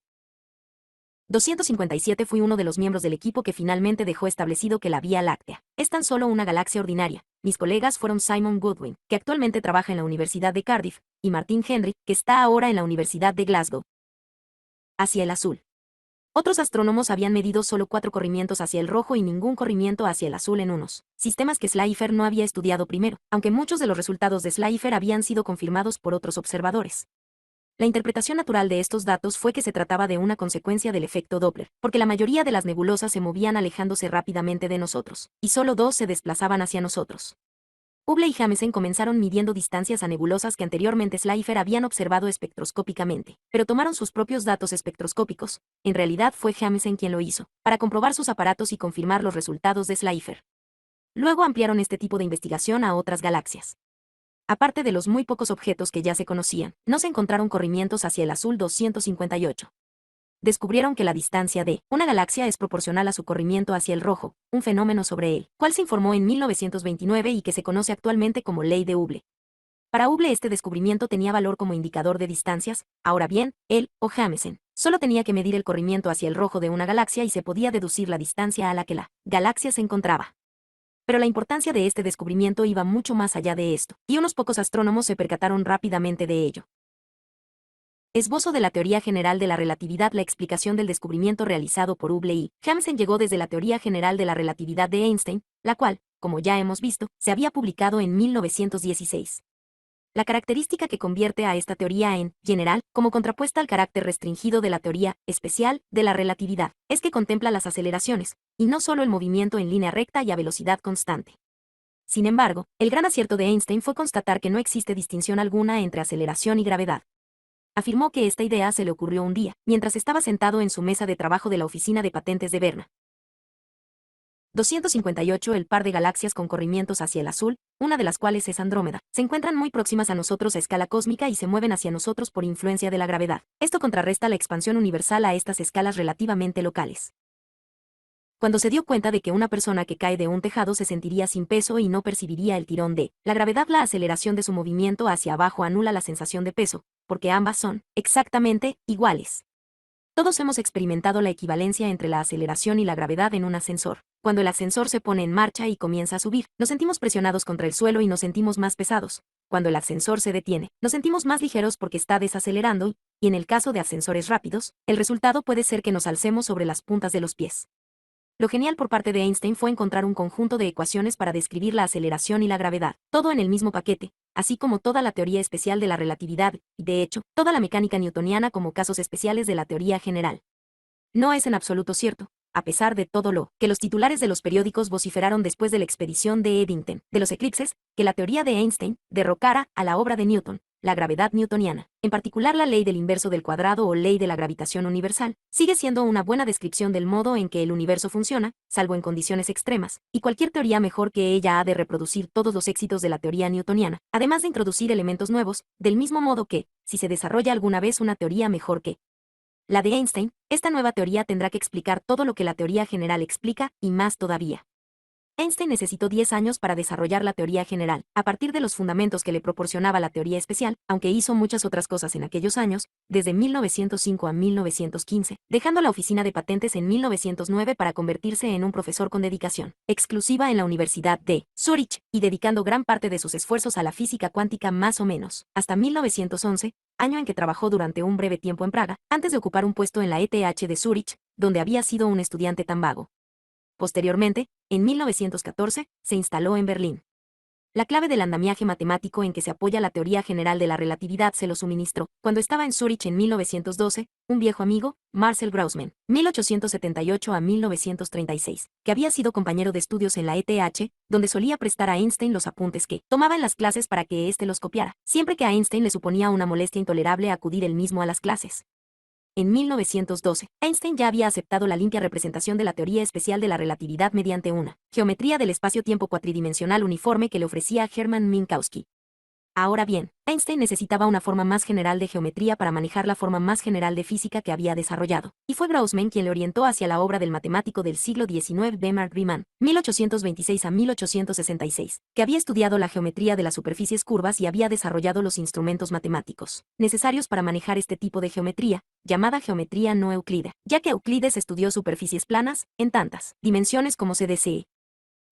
257 fui uno de los miembros del equipo que finalmente dejó establecido que la Vía Láctea es tan solo una galaxia ordinaria. Mis colegas fueron Simon Goodwin, que actualmente trabaja en la Universidad de Cardiff, y Martin Henry, que está ahora en la Universidad de Glasgow. Hacia el azul. Otros astrónomos habían medido solo 4 corrimientos hacia el rojo y ningún corrimiento hacia el azul en unos sistemas que Slipher no había estudiado primero, aunque muchos de los resultados de Slipher habían sido confirmados por otros observadores. La interpretación natural de estos datos fue que se trataba de una consecuencia del efecto Doppler, porque la mayoría de las nebulosas se movían alejándose rápidamente de nosotros, y solo 2 se desplazaban hacia nosotros. Hubble y Jameson comenzaron midiendo distancias a nebulosas que anteriormente Slipher habían observado espectroscópicamente, pero tomaron sus propios datos espectroscópicos, en realidad fue Jameson quien lo hizo, para comprobar sus aparatos y confirmar los resultados de Slipher. Luego ampliaron este tipo de investigación a otras galaxias. Aparte de los muy pocos objetos que ya se conocían, no se encontraron corrimientos hacia el azul 258. Descubrieron que la distancia de una galaxia es proporcional a su corrimiento hacia el rojo, un fenómeno sobre el cual se informó en 1929 y que se conoce actualmente como ley de Hubble. Para Hubble este descubrimiento tenía valor como indicador de distancias. Ahora bien, él, o Jameson, solo tenía que medir el corrimiento hacia el rojo de una galaxia y se podía deducir la distancia a la que la galaxia se encontraba. Pero la importancia de este descubrimiento iba mucho más allá de esto, y unos pocos astrónomos se percataron rápidamente de ello. Esbozo de la teoría general de la relatividad. La explicación del descubrimiento realizado por Hubble y Jameson llegó desde la teoría general de la relatividad de Einstein, la cual, como ya hemos visto, se había publicado en 1916. La característica que convierte a esta teoría en general, como contrapuesta al carácter restringido de la teoría especial de la relatividad, es que contempla las aceleraciones, y no solo el movimiento en línea recta y a velocidad constante. Sin embargo, el gran acierto de Einstein fue constatar que no existe distinción alguna entre aceleración y gravedad. afirmó que esta idea se le ocurrió un día, mientras estaba sentado en su mesa de trabajo de la oficina de patentes de Berna. 258 El par de galaxias con corrimientos hacia el azul, una de las cuales es Andrómeda, se encuentran muy próximas a nosotros a escala cósmica y se mueven hacia nosotros por influencia de la gravedad. Esto contrarresta la expansión universal a estas escalas relativamente locales. Cuando se dio cuenta de que una persona que cae de un tejado se sentiría sin peso y no percibiría el tirón de la gravedad, la aceleración de su movimiento hacia abajo anula la sensación de peso, porque ambas son exactamente iguales. Todos hemos experimentado la equivalencia entre la aceleración y la gravedad en un ascensor. Cuando el ascensor se pone en marcha y comienza a subir, nos sentimos presionados contra el suelo y nos sentimos más pesados. Cuando el ascensor se detiene, nos sentimos más ligeros porque está desacelerando y en el caso de ascensores rápidos, el resultado puede ser que nos alcemos sobre las puntas de los pies. Lo genial por parte de Einstein fue encontrar un conjunto de ecuaciones para describir la aceleración y la gravedad, todo en el mismo paquete, así como toda la teoría especial de la relatividad, y de hecho, toda la mecánica newtoniana como casos especiales de la teoría general. No es en absoluto cierto, a pesar de todo lo que los titulares de los periódicos vociferaron después de la expedición de Eddington, de los eclipses, que la teoría de Einstein derrocara a la obra de Newton, la gravedad newtoniana, en particular la ley del inverso del cuadrado o ley de la gravitación universal, sigue siendo una buena descripción del modo en que el universo funciona, salvo en condiciones extremas, y cualquier teoría mejor que ella ha de reproducir todos los éxitos de la teoría newtoniana, además de introducir elementos nuevos, del mismo modo que, si se desarrolla alguna vez una teoría mejor que la de Einstein, esta nueva teoría tendrá que explicar todo lo que la teoría general explica, y más todavía. Einstein necesitó 10 años para desarrollar la teoría general, a partir de los fundamentos que le proporcionaba la teoría especial, aunque hizo muchas otras cosas en aquellos años, desde 1905 a 1915, dejando la oficina de patentes en 1909 para convertirse en un profesor con dedicación exclusiva en la Universidad de Zúrich, y dedicando gran parte de sus esfuerzos a la física cuántica más o menos, hasta 1911, año en que trabajó durante un breve tiempo en Praga, antes de ocupar un puesto en la ETH de Zúrich, donde había sido un estudiante tan vago. Posteriormente, en 1914, se instaló en Berlín. La clave del andamiaje matemático en que se apoya la teoría general de la relatividad se lo suministró, cuando estaba en Zúrich en 1912, un viejo amigo, Marcel Grossmann, 1878 a 1936, que había sido compañero de estudios en la ETH, donde solía prestar a Einstein los apuntes que tomaba en las clases para que éste los copiara, siempre que a Einstein le suponía una molestia intolerable acudir él mismo a las clases. En 1912, Einstein ya había aceptado la limpia representación de la teoría especial de la relatividad mediante una geometría del espacio-tiempo cuatridimensional uniforme que le ofrecía Hermann Minkowski. Ahora bien, Einstein necesitaba una forma más general de geometría para manejar la forma más general de física que había desarrollado, y fue Grossmann quien le orientó hacia la obra del matemático del siglo XIX Bernhard Riemann, 1826 a 1866, que había estudiado la geometría de las superficies curvas y había desarrollado los instrumentos matemáticos necesarios para manejar este tipo de geometría, llamada geometría no euclídea, ya que Euclides estudió superficies planas, en tantas dimensiones como se desee.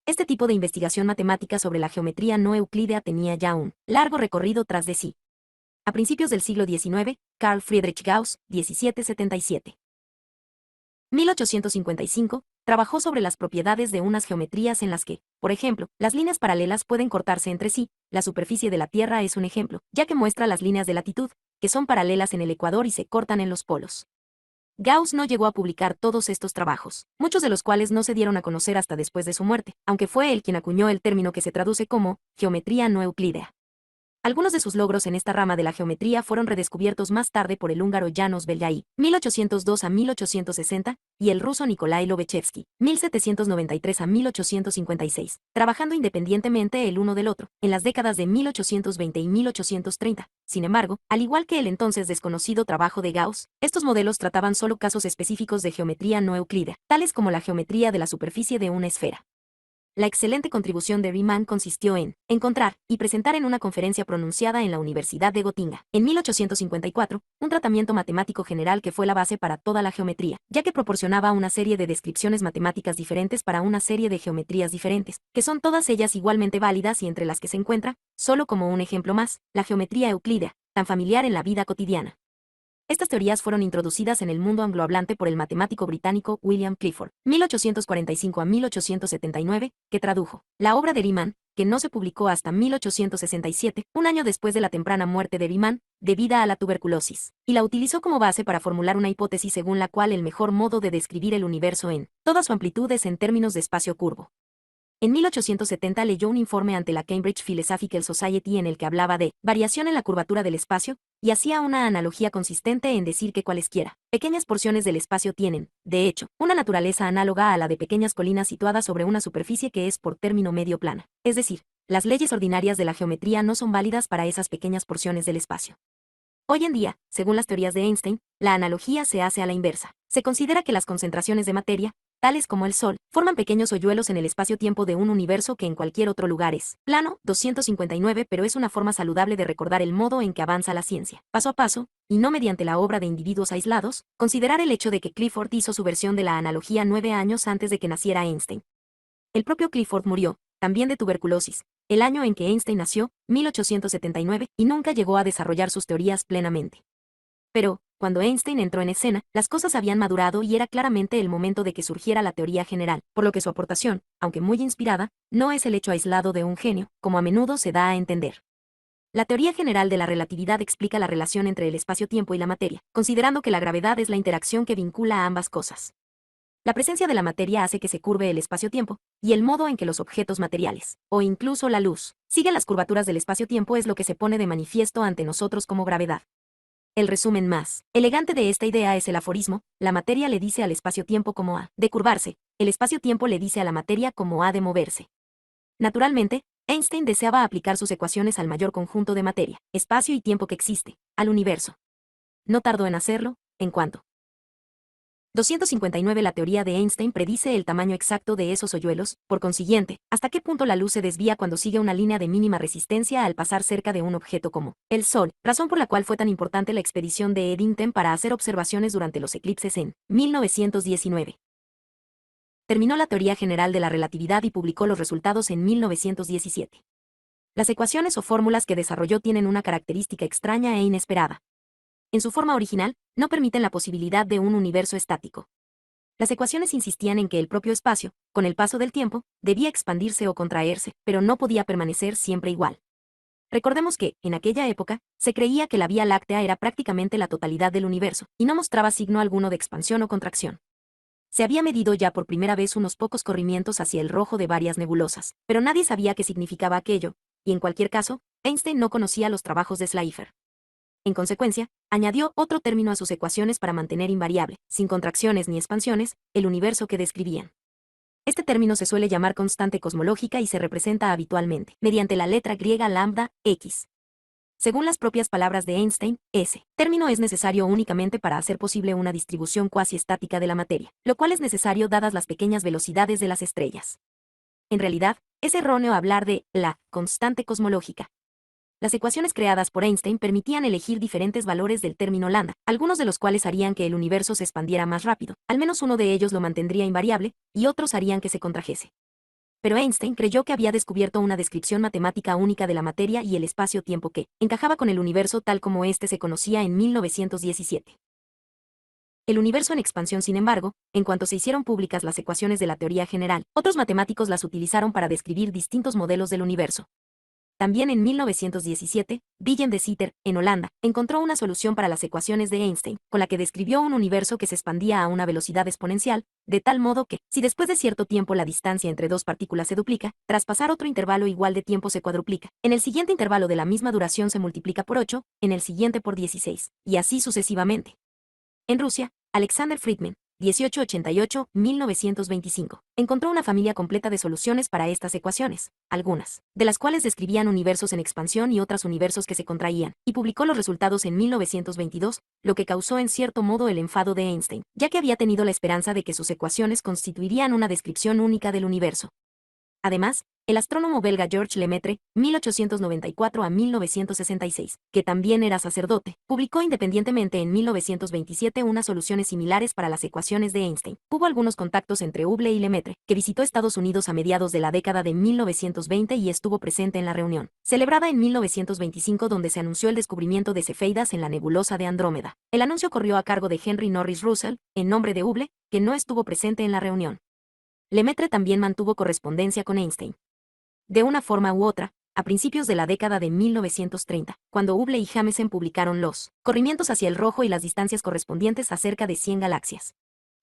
Este tipo de investigación matemática sobre la geometría no euclídea tenía ya un largo recorrido tras de sí. A principios del siglo XIX, Carl Friedrich Gauss, 1777. 1855, trabajó sobre las propiedades de unas geometrías en las que, por ejemplo, las líneas paralelas pueden cortarse entre sí. La superficie de la Tierra es un ejemplo, ya que muestra las líneas de latitud, que son paralelas en el ecuador y se cortan en los polos. Gauss no llegó a publicar todos estos trabajos, muchos de los cuales no se dieron a conocer hasta después de su muerte, aunque fue él quien acuñó el término que se traduce como geometría no euclídea. Algunos de sus logros en esta rama de la geometría fueron redescubiertos más tarde por el húngaro János Belyai, 1802 a 1860, y el ruso Nikolai Lobachevsky, 1793 a 1856, trabajando independientemente el uno del otro, en las décadas de 1820 y 1830. Sin embargo, al igual que el entonces desconocido trabajo de Gauss, estos modelos trataban solo casos específicos de geometría no euclídea, tales como la geometría de la superficie de una esfera. La excelente contribución de Riemann consistió en encontrar y presentar en una conferencia pronunciada en la Universidad de Gotinga, en 1854, un tratamiento matemático general que fue la base para toda la geometría, ya que proporcionaba una serie de descripciones matemáticas diferentes para una serie de geometrías diferentes, que son todas ellas igualmente válidas y entre las que se encuentra, solo como un ejemplo más, la geometría euclídea, tan familiar en la vida cotidiana. Estas teorías fueron introducidas en el mundo anglohablante por el matemático británico William Clifford, 1845 a 1879, que tradujo la obra de Riemann, que no se publicó hasta 1867, un año después de la temprana muerte de Riemann, debida a la tuberculosis, y la utilizó como base para formular una hipótesis según la cual el mejor modo de describir el universo en toda su amplitud es en términos de espacio curvo. En 1870 leyó un informe ante la Cambridge Philosophical Society en el que hablaba de variación en la curvatura del espacio, y hacía una analogía consistente en decir que cualesquiera pequeñas porciones del espacio tienen, de hecho, una naturaleza análoga a la de pequeñas colinas situadas sobre una superficie que es por término medio plana. Es decir, las leyes ordinarias de la geometría no son válidas para esas pequeñas porciones del espacio. Hoy en día, según las teorías de Einstein, la analogía se hace a la inversa. Se considera que las concentraciones de materia, tales como el Sol, forman pequeños hoyuelos en el espacio-tiempo de un universo que en cualquier otro lugar es plano. 259, pero es una forma saludable de recordar el modo en que avanza la ciencia, paso a paso, y no mediante la obra de individuos aislados. Considerar el hecho de que Clifford hizo su versión de la analogía 9 años antes de que naciera Einstein. El propio Clifford murió, también de tuberculosis, el año en que Einstein nació, 1879, y nunca llegó a desarrollar sus teorías plenamente. Pero, cuando Einstein entró en escena, las cosas habían madurado y era claramente el momento de que surgiera la teoría general, por lo que su aportación, aunque muy inspirada, no es el hecho aislado de un genio, como a menudo se da a entender. La teoría general de la relatividad explica la relación entre el espacio-tiempo y la materia, considerando que la gravedad es la interacción que vincula a ambas cosas. La presencia de la materia hace que se curve el espacio-tiempo, y el modo en que los objetos materiales, o incluso la luz, siguen las curvaturas del espacio-tiempo es lo que se pone de manifiesto ante nosotros como gravedad. El resumen más elegante de esta idea es el aforismo: la materia le dice al espacio-tiempo cómo ha de curvarse, el espacio-tiempo le dice a la materia cómo ha de moverse. Naturalmente, Einstein deseaba aplicar sus ecuaciones al mayor conjunto de materia, espacio y tiempo que existe, al universo. No tardó en hacerlo, en cuanto 259 La teoría de Einstein predice el tamaño exacto de esos hoyuelos, por consiguiente, hasta qué punto la luz se desvía cuando sigue una línea de mínima resistencia al pasar cerca de un objeto como el Sol, razón por la cual fue tan importante la expedición de Eddington para hacer observaciones durante los eclipses en 1919. Terminó la teoría general de la relatividad y publicó los resultados en 1917. Las ecuaciones o fórmulas que desarrolló tienen una característica extraña e inesperada. En su forma original, no permiten la posibilidad de un universo estático. Las ecuaciones insistían en que el propio espacio, con el paso del tiempo, debía expandirse o contraerse, pero no podía permanecer siempre igual. Recordemos que, en aquella época, se creía que la Vía Láctea era prácticamente la totalidad del universo, y no mostraba signo alguno de expansión o contracción. Se había medido ya por primera vez unos pocos corrimientos hacia el rojo de varias nebulosas, pero nadie sabía qué significaba aquello, y en cualquier caso, Einstein no conocía los trabajos de Schleifer. En consecuencia, añadió otro término a sus ecuaciones para mantener invariable, sin contracciones ni expansiones, el universo que describían. Este término se suele llamar constante cosmológica y se representa habitualmente mediante la letra griega lambda, x. Según las propias palabras de Einstein, ese término es necesario únicamente para hacer posible una distribución cuasi estática de la materia, lo cual es necesario dadas las pequeñas velocidades de las estrellas. En realidad, es erróneo hablar de la constante cosmológica. Las ecuaciones creadas por Einstein permitían elegir diferentes valores del término lambda, algunos de los cuales harían que el universo se expandiera más rápido, al menos uno de ellos lo mantendría invariable, y otros harían que se contrajese. Pero Einstein creyó que había descubierto una descripción matemática única de la materia y el espacio-tiempo que encajaba con el universo tal como éste se conocía en 1917. El universo en expansión, sin embargo, en cuanto se hicieron públicas las ecuaciones de la teoría general, otros matemáticos las utilizaron para describir distintos modelos del universo. También en 1917, Willem de Sitter, en Holanda, encontró una solución para las ecuaciones de Einstein, con la que describió un universo que se expandía a una velocidad exponencial, de tal modo que, si después de cierto tiempo la distancia entre dos partículas se duplica, tras pasar otro intervalo igual de tiempo se cuadruplica, en el siguiente intervalo de la misma duración se multiplica por 8, en el siguiente por 16, y así sucesivamente. En Rusia, Alexander Friedman, 1888-1925, encontró una familia completa de soluciones para estas ecuaciones, algunas de las cuales describían universos en expansión y otras universos que se contraían, y publicó los resultados en 1922, lo que causó en cierto modo el enfado de Einstein, ya que había tenido la esperanza de que sus ecuaciones constituirían una descripción única del universo. Además, el astrónomo belga Georges Lemaître, 1894 a 1966, que también era sacerdote, publicó independientemente en 1927 unas soluciones similares para las ecuaciones de Einstein. Hubo algunos contactos entre Hubble y Lemaître, que visitó Estados Unidos a mediados de la década de 1920 y estuvo presente en la reunión, celebrada en 1925 donde se anunció el descubrimiento de cefeidas en la nebulosa de Andrómeda. El anuncio corrió a cargo de Henry Norris Russell, en nombre de Hubble, que no estuvo presente en la reunión. Lemaître también mantuvo correspondencia con Einstein. De una forma u otra, a principios de la década de 1930, cuando Hubble y Jameson publicaron los corrimientos hacia el rojo y las distancias correspondientes a cerca de 100 galaxias.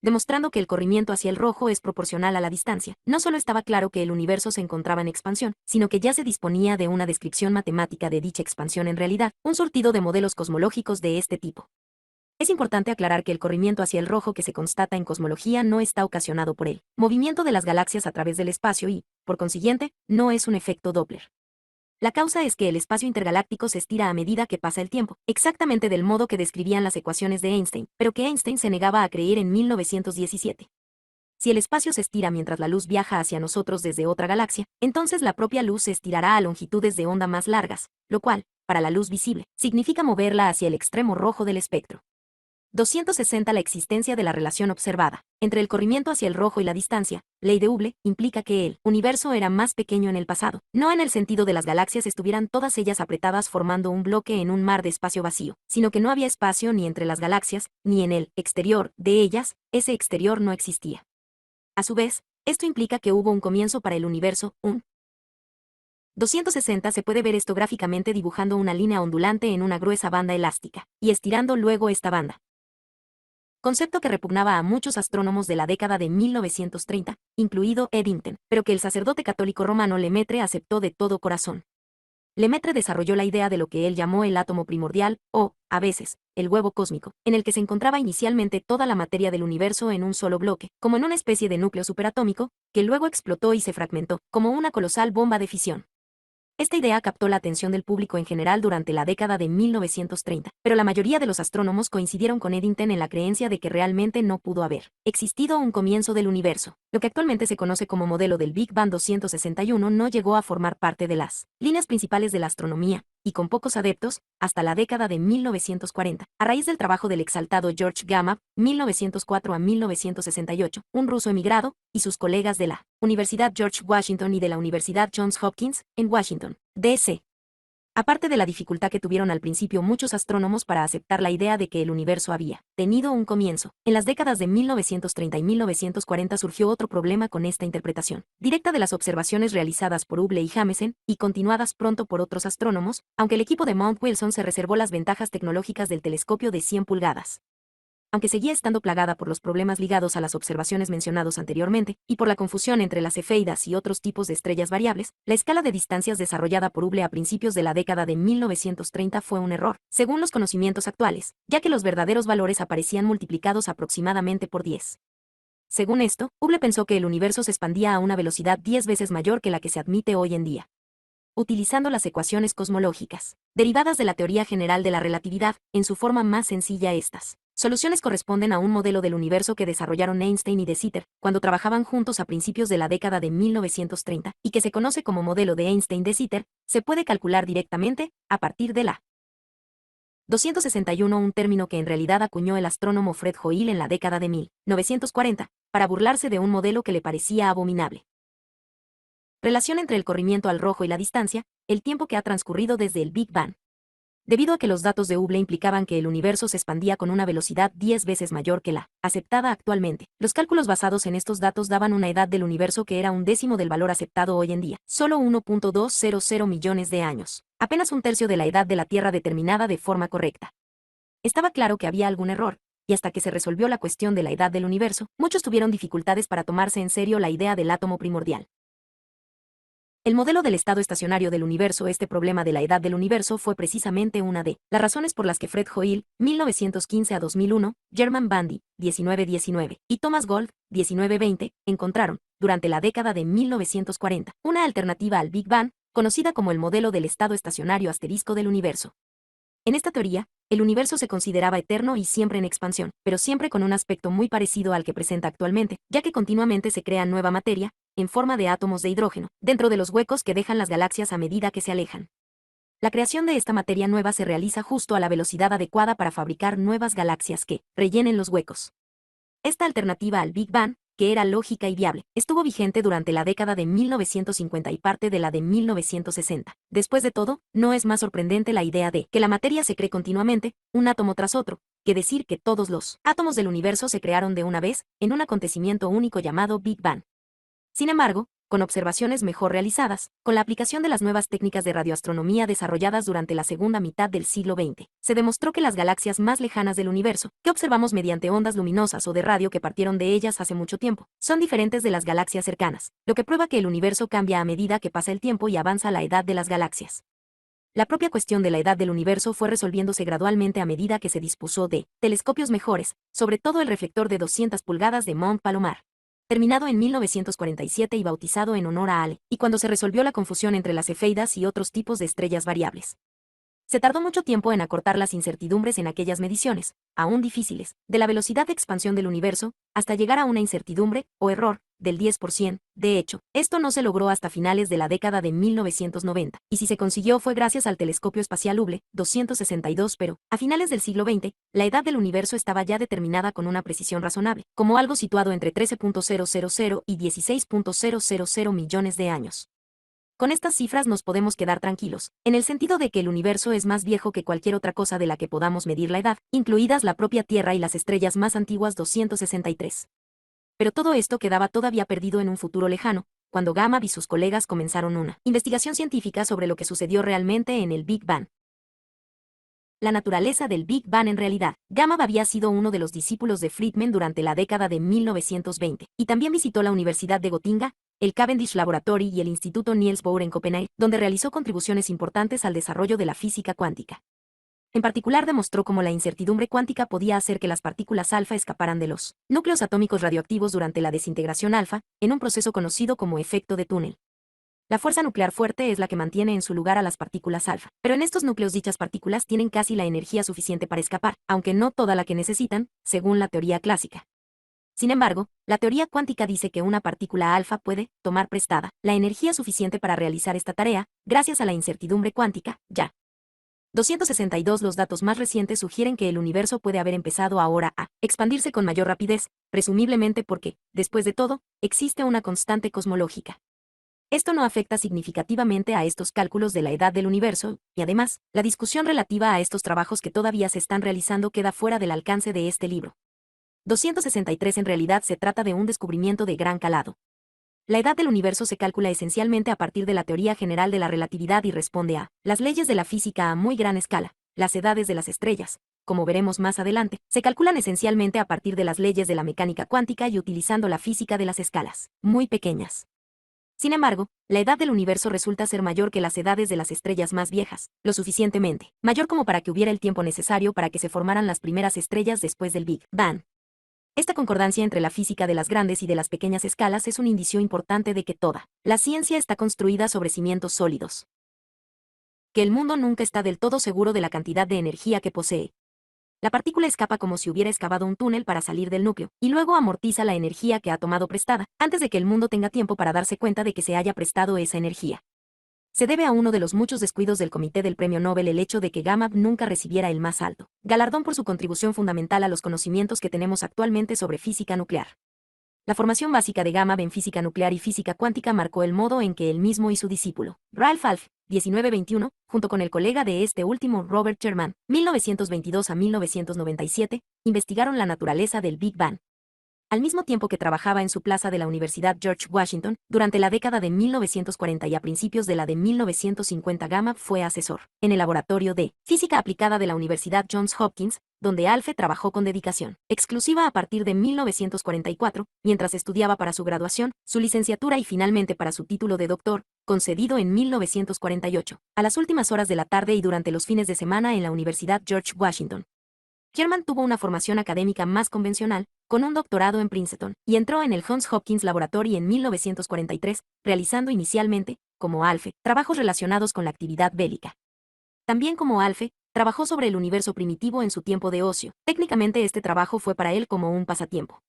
demostrando que el corrimiento hacia el rojo es proporcional a la distancia. No solo estaba claro que el universo se encontraba en expansión, sino que ya se disponía de una descripción matemática de dicha expansión en realidad, un surtido de modelos cosmológicos de este tipo. Es importante aclarar que el corrimiento hacia el rojo que se constata en cosmología no está ocasionado por el movimiento de las galaxias a través del espacio y, por consiguiente, no es un efecto Doppler. La causa es que el espacio intergaláctico se estira a medida que pasa el tiempo, exactamente del modo que describían las ecuaciones de Einstein, pero que Einstein se negaba a creer en 1917. Si el espacio se estira mientras la luz viaja hacia nosotros desde otra galaxia, entonces la propia luz se estirará a longitudes de onda más largas, lo cual, para la luz visible, significa moverla hacia el extremo rojo del espectro. 260. La existencia de la relación observada entre el corrimiento hacia el rojo y la distancia, ley de Hubble, implica que el universo era más pequeño en el pasado, no en el sentido de las galaxias estuvieran todas ellas apretadas formando un bloque en un mar de espacio vacío, sino que no había espacio ni entre las galaxias, ni en el exterior de ellas, ese exterior no existía. A su vez, esto implica que hubo un comienzo para el universo, un 260. Se puede ver esto gráficamente dibujando una línea ondulante en una gruesa banda elástica, y estirando luego esta banda. Concepto que repugnaba a muchos astrónomos de la década de 1930, incluido Eddington, pero que el sacerdote católico romano Lemaitre aceptó de todo corazón. Lemaitre desarrolló la idea de lo que él llamó el átomo primordial, o, a veces, el huevo cósmico, en el que se encontraba inicialmente toda la materia del universo en un solo bloque, como en una especie de núcleo superatómico, que luego explotó y se fragmentó, como una colosal bomba de fisión. Esta idea captó la atención del público en general durante la década de 1930, pero la mayoría de los astrónomos coincidieron con Eddington en la creencia de que realmente no pudo haber existido un comienzo del universo. Lo que actualmente se conoce como modelo del Big Bang 261 no llegó a formar parte de las líneas principales de la astronomía, y con pocos adeptos, hasta la década de 1940, a raíz del trabajo del exaltado George Gamow, 1904 a 1968, un ruso emigrado, y sus colegas de la Universidad George Washington y de la Universidad Johns Hopkins, en Washington, D.C. Aparte de la dificultad que tuvieron al principio muchos astrónomos para aceptar la idea de que el universo había tenido un comienzo, en las décadas de 1930 y 1940 surgió otro problema con esta interpretación, directa de las observaciones realizadas por Hubble y Jameson, y continuadas pronto por otros astrónomos, aunque el equipo de Mount Wilson se reservó las ventajas tecnológicas del telescopio de 100 pulgadas. Aunque seguía estando plagada por los problemas ligados a las observaciones mencionados anteriormente, y por la confusión entre las cefeidas y otros tipos de estrellas variables, la escala de distancias desarrollada por Hubble a principios de la década de 1930 fue un error, según los conocimientos actuales, ya que los verdaderos valores aparecían multiplicados aproximadamente por 10. Según esto, Hubble pensó que el universo se expandía a una velocidad 10 veces mayor que la que se admite hoy en día. Utilizando las ecuaciones cosmológicas, derivadas de la teoría general de la relatividad, en su forma más sencilla estas soluciones corresponden a un modelo del universo que desarrollaron Einstein y de Sitter cuando trabajaban juntos a principios de la década de 1930, y que se conoce como modelo de Einstein-de Sitter, se puede calcular directamente, a partir de la 261, un término que en realidad acuñó el astrónomo Fred Hoyle en la década de 1940, para burlarse de un modelo que le parecía abominable. Relación entre el corrimiento al rojo y la distancia, el tiempo que ha transcurrido desde el Big Bang. Debido a que los datos de Hubble implicaban que el universo se expandía con una velocidad 10 veces mayor que la aceptada actualmente, los cálculos basados en estos datos daban una edad del universo que era un décimo del valor aceptado hoy en día, solo 1.200 millones de años, apenas un tercio de la edad de la Tierra determinada de forma correcta. Estaba claro que había algún error, y hasta que se resolvió la cuestión de la edad del universo, muchos tuvieron dificultades para tomarse en serio la idea del átomo primordial. El modelo del estado estacionario del universo. Este problema de la edad del universo fue precisamente una de las razones por las que Fred Hoyle, 1915 a 2001, German Bandy, 1919, y Thomas Gold, 1920, encontraron, durante la década de 1940, una alternativa al Big Bang, conocida como el modelo del estado estacionario asterisco del universo. En esta teoría, el universo se consideraba eterno y siempre en expansión, pero siempre con un aspecto muy parecido al que presenta actualmente, ya que continuamente se crea nueva materia, en forma de átomos de hidrógeno, dentro de los huecos que dejan las galaxias a medida que se alejan. La creación de esta materia nueva se realiza justo a la velocidad adecuada para fabricar nuevas galaxias que rellenen los huecos. Esta alternativa al Big Bang, que era lógica y viable, estuvo vigente durante la década de 1950 y parte de la de 1960. Después de todo, no es más sorprendente la idea de que la materia se cree continuamente, un átomo tras otro, que decir que todos los átomos del universo se crearon de una vez, en un acontecimiento único llamado Big Bang. Sin embargo, con observaciones mejor realizadas, con la aplicación de las nuevas técnicas de radioastronomía desarrolladas durante la segunda mitad del siglo XX, se demostró que las galaxias más lejanas del universo, que observamos mediante ondas luminosas o de radio que partieron de ellas hace mucho tiempo, son diferentes de las galaxias cercanas, lo que prueba que el universo cambia a medida que pasa el tiempo y avanza la edad de las galaxias. La propia cuestión de la edad del universo fue resolviéndose gradualmente a medida que se dispuso de telescopios mejores, sobre todo el reflector de 200 pulgadas de Mont Palomar, terminado en 1947 y bautizado en honor a Halley, y cuando se resolvió la confusión entre las cefeidas y otros tipos de estrellas variables. Se tardó mucho tiempo en acortar las incertidumbres en aquellas mediciones, aún difíciles, de la velocidad de expansión del universo, hasta llegar a una incertidumbre, o error, del 10%. De hecho, esto no se logró hasta finales de la década de 1990, y si se consiguió fue gracias al telescopio espacial Hubble 262, pero, a finales del siglo XX, la edad del universo estaba ya determinada con una precisión razonable, como algo situado entre 13.000 y 16.000 millones de años. Con estas cifras nos podemos quedar tranquilos, en el sentido de que el universo es más viejo que cualquier otra cosa de la que podamos medir la edad, incluidas la propia Tierra y las estrellas más antiguas 263. Pero todo esto quedaba todavía perdido en un futuro lejano, cuando Gamow y sus colegas comenzaron una investigación científica sobre lo que sucedió realmente en el Big Bang. La naturaleza del Big Bang en realidad. Gamow había sido uno de los discípulos de Friedman durante la década de 1920, y también visitó la Universidad de Gotinga, el Cavendish Laboratory y el Instituto Niels Bohr en Copenhague, donde realizó contribuciones importantes al desarrollo de la física cuántica. En particular demostró cómo la incertidumbre cuántica podía hacer que las partículas alfa escaparan de los núcleos atómicos radioactivos durante la desintegración alfa, en un proceso conocido como efecto de túnel. La fuerza nuclear fuerte es la que mantiene en su lugar a las partículas alfa, pero en estos núcleos dichas partículas tienen casi la energía suficiente para escapar, aunque no toda la que necesitan, según la teoría clásica. Sin embargo, la teoría cuántica dice que una partícula alfa puede tomar prestada la energía suficiente para realizar esta tarea, gracias a la incertidumbre cuántica, ya. 262. Los datos más recientes sugieren que el universo puede haber empezado ahora a expandirse con mayor rapidez, presumiblemente porque, después de todo, existe una constante cosmológica. Esto no afecta significativamente a estos cálculos de la edad del universo, y además, la discusión relativa a estos trabajos que todavía se están realizando queda fuera del alcance de este libro. 263. En realidad se trata de un descubrimiento de gran calado. La edad del universo se calcula esencialmente a partir de la teoría general de la relatividad y responde a las leyes de la física a muy gran escala. Las edades de las estrellas, como veremos más adelante, se calculan esencialmente a partir de las leyes de la mecánica cuántica y utilizando la física de las escalas muy pequeñas. Sin embargo, la edad del universo resulta ser mayor que las edades de las estrellas más viejas, lo suficientemente mayor como para que hubiera el tiempo necesario para que se formaran las primeras estrellas después del Big Bang. Esta concordancia entre la física de las grandes y de las pequeñas escalas es un indicio importante de que toda la ciencia está construida sobre cimientos sólidos. Que el mundo nunca está del todo seguro de la cantidad de energía que posee. La partícula escapa como si hubiera excavado un túnel para salir del núcleo, y luego amortiza la energía que ha tomado prestada, antes de que el mundo tenga tiempo para darse cuenta de que se haya prestado esa energía. Se debe a uno de los muchos descuidos del Comité del Premio Nobel el hecho de que Gamow nunca recibiera el más alto galardón por su contribución fundamental a los conocimientos que tenemos actualmente sobre física nuclear. La formación básica de Gamow en física nuclear y física cuántica marcó el modo en que él mismo y su discípulo, Ralph Alphy, 1921, junto con el colega de este último Robert Sherman, 1922 a 1997, investigaron la naturaleza del Big Bang. Al mismo tiempo que trabajaba en su plaza de la Universidad George Washington, durante la década de 1940 y a principios de la de 1950 Gamow fue asesor en el laboratorio de física aplicada de la Universidad Johns Hopkins, donde Alphy trabajó con dedicación exclusiva a partir de 1944, mientras estudiaba para su graduación, su licenciatura y finalmente para su título de doctor, concedido en 1948, a las últimas horas de la tarde y durante los fines de semana en la Universidad George Washington. Sherman tuvo una formación académica más convencional, con un doctorado en Princeton, y entró en el Johns Hopkins Laboratory en 1943, realizando inicialmente, como Alphy, trabajos relacionados con la actividad bélica. También como Alphy, trabajó sobre el universo primitivo en su tiempo de ocio. Técnicamente este trabajo fue para él como un pasatiempo.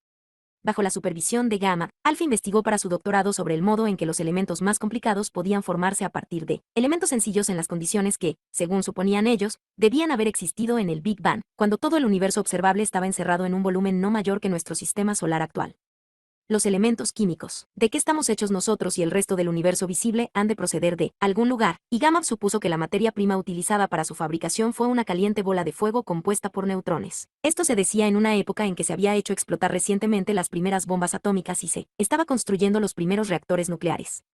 Bajo la supervisión de Gamow, Alphy investigó para su doctorado sobre el modo en que los elementos más complicados podían formarse a partir de elementos sencillos en las condiciones que, según suponían ellos, debían haber existido en el Big Bang, cuando todo el universo observable estaba encerrado en un volumen no mayor que nuestro sistema solar actual. Los elementos químicos. ¿De qué estamos hechos nosotros y el resto del universo visible han de proceder de algún lugar? Y Gamow supuso que la materia prima utilizada para su fabricación fue una caliente bola de fuego compuesta por neutrones. Esto se decía en una época en que se había hecho explotar recientemente las primeras bombas atómicas y se estaba construyendo los primeros reactores nucleares.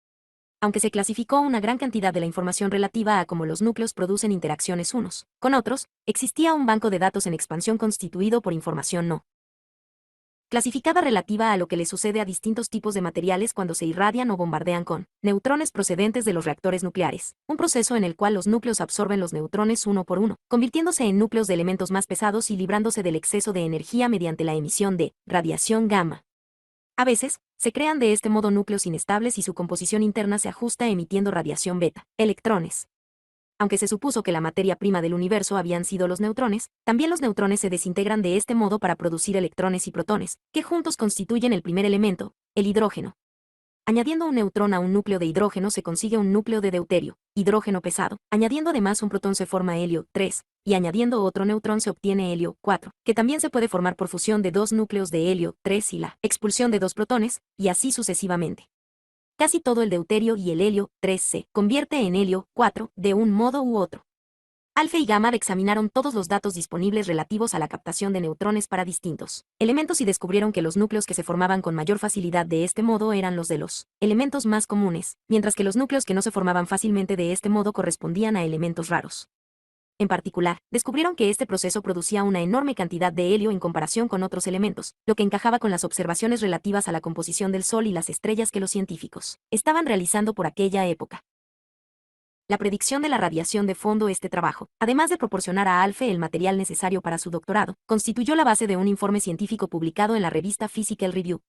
Aunque se clasificó una gran cantidad de la información relativa a cómo los núcleos producen interacciones unos con otros, existía un banco de datos en expansión constituido por información no clasificada relativa a lo que le sucede a distintos tipos de materiales cuando se irradian o bombardean con neutrones procedentes de los reactores nucleares, un proceso en el cual los núcleos absorben los neutrones uno por uno, convirtiéndose en núcleos de elementos más pesados y librándose del exceso de energía mediante la emisión de radiación gamma. A veces, se crean de este modo núcleos inestables y su composición interna se ajusta emitiendo radiación beta, electrones. Aunque se supuso que la materia prima del universo habían sido los neutrones, también los neutrones se desintegran de este modo para producir electrones y protones, que juntos constituyen el primer elemento, el hidrógeno. Añadiendo un neutrón a un núcleo de hidrógeno se consigue un núcleo de deuterio, hidrógeno pesado. Añadiendo además un protón se forma helio 3, y añadiendo otro neutrón se obtiene helio 4, que también se puede formar por fusión de dos núcleos de helio 3 y la expulsión de dos protones, y así sucesivamente. Casi todo el deuterio y el helio 3 se convierte en helio 4 de un modo u otro. Alpha y Gamma examinaron todos los datos disponibles relativos a la captación de neutrones para distintos elementos y descubrieron que los núcleos que se formaban con mayor facilidad de este modo eran los de los elementos más comunes, mientras que los núcleos que no se formaban fácilmente de este modo correspondían a elementos raros. En particular, descubrieron que este proceso producía una enorme cantidad de helio en comparación con otros elementos, lo que encajaba con las observaciones relativas a la composición del Sol y las estrellas que los científicos estaban realizando por aquella época. La predicción de la radiación de fondo. Este trabajo, además de proporcionar a Alpha el material necesario para su doctorado, constituyó la base de un informe científico publicado en la revista Physical Review.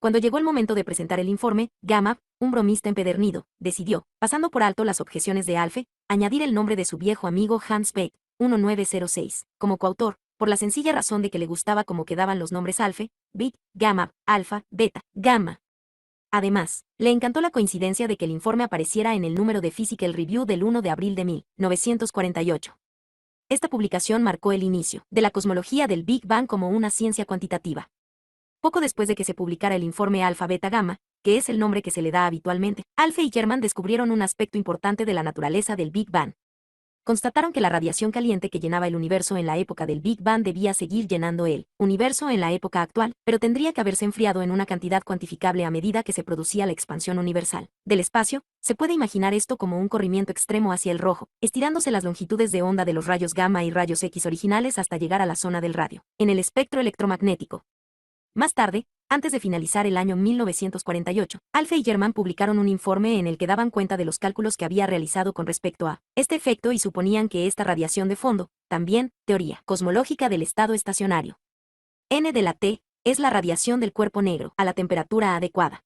Cuando llegó el momento de presentar el informe, Gamma, un bromista empedernido, decidió, pasando por alto las objeciones de Alpha, añadir el nombre de su viejo amigo Hans Beck, 1906, como coautor, por la sencilla razón de que le gustaba cómo quedaban los nombres Alpha, Big, Gamma, Alpha, Beta, Gamma. Además, le encantó la coincidencia de que el informe apareciera en el número de Physical Review del 1 de abril de 1948. Esta publicación marcó el inicio de la cosmología del Big Bang como una ciencia cuantitativa. Poco después de que se publicara el informe Alpha Beta Gamma, que es el nombre que se le da habitualmente, Alpha y German descubrieron un aspecto importante de la naturaleza del Big Bang. Constataron que la radiación caliente que llenaba el universo en la época del Big Bang debía seguir llenando el universo en la época actual, pero tendría que haberse enfriado en una cantidad cuantificable a medida que se producía la expansión universal del espacio. Se puede imaginar esto como un corrimiento extremo hacia el rojo, estirándose las longitudes de onda de los rayos gamma y rayos X originales hasta llegar a la zona del radio, en el espectro electromagnético. Más tarde, antes de finalizar el año 1948, Alpha y German publicaron un informe en el que daban cuenta de los cálculos que había realizado con respecto a este efecto y suponían que esta radiación de fondo, también, teoría cosmológica del estado estacionario. N de la T, es la radiación del cuerpo negro, a la temperatura adecuada.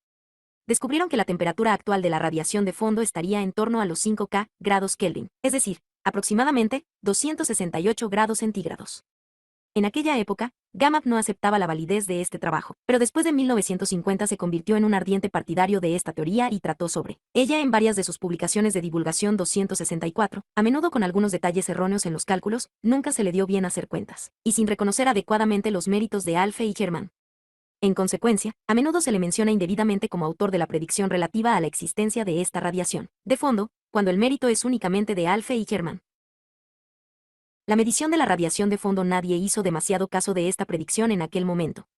Descubrieron que la temperatura actual de la radiación de fondo estaría en torno a los 5K grados Kelvin, es decir, aproximadamente 268 grados centígrados. En aquella época, Gamma no aceptaba la validez de este trabajo, pero después de 1950 se convirtió en un ardiente partidario de esta teoría y trató sobre ella en varias de sus publicaciones de divulgación 264, a menudo con algunos detalles erróneos en los cálculos. Nunca se le dio bien hacer cuentas, y sin reconocer adecuadamente los méritos de Alpha y German. En consecuencia, a menudo se le menciona indebidamente como autor de la predicción relativa a la existencia de esta radiación de fondo, cuando el mérito es únicamente de Alpha y German. La medición de la radiación de fondo. Nadie hizo demasiado caso de esta predicción en aquel momento.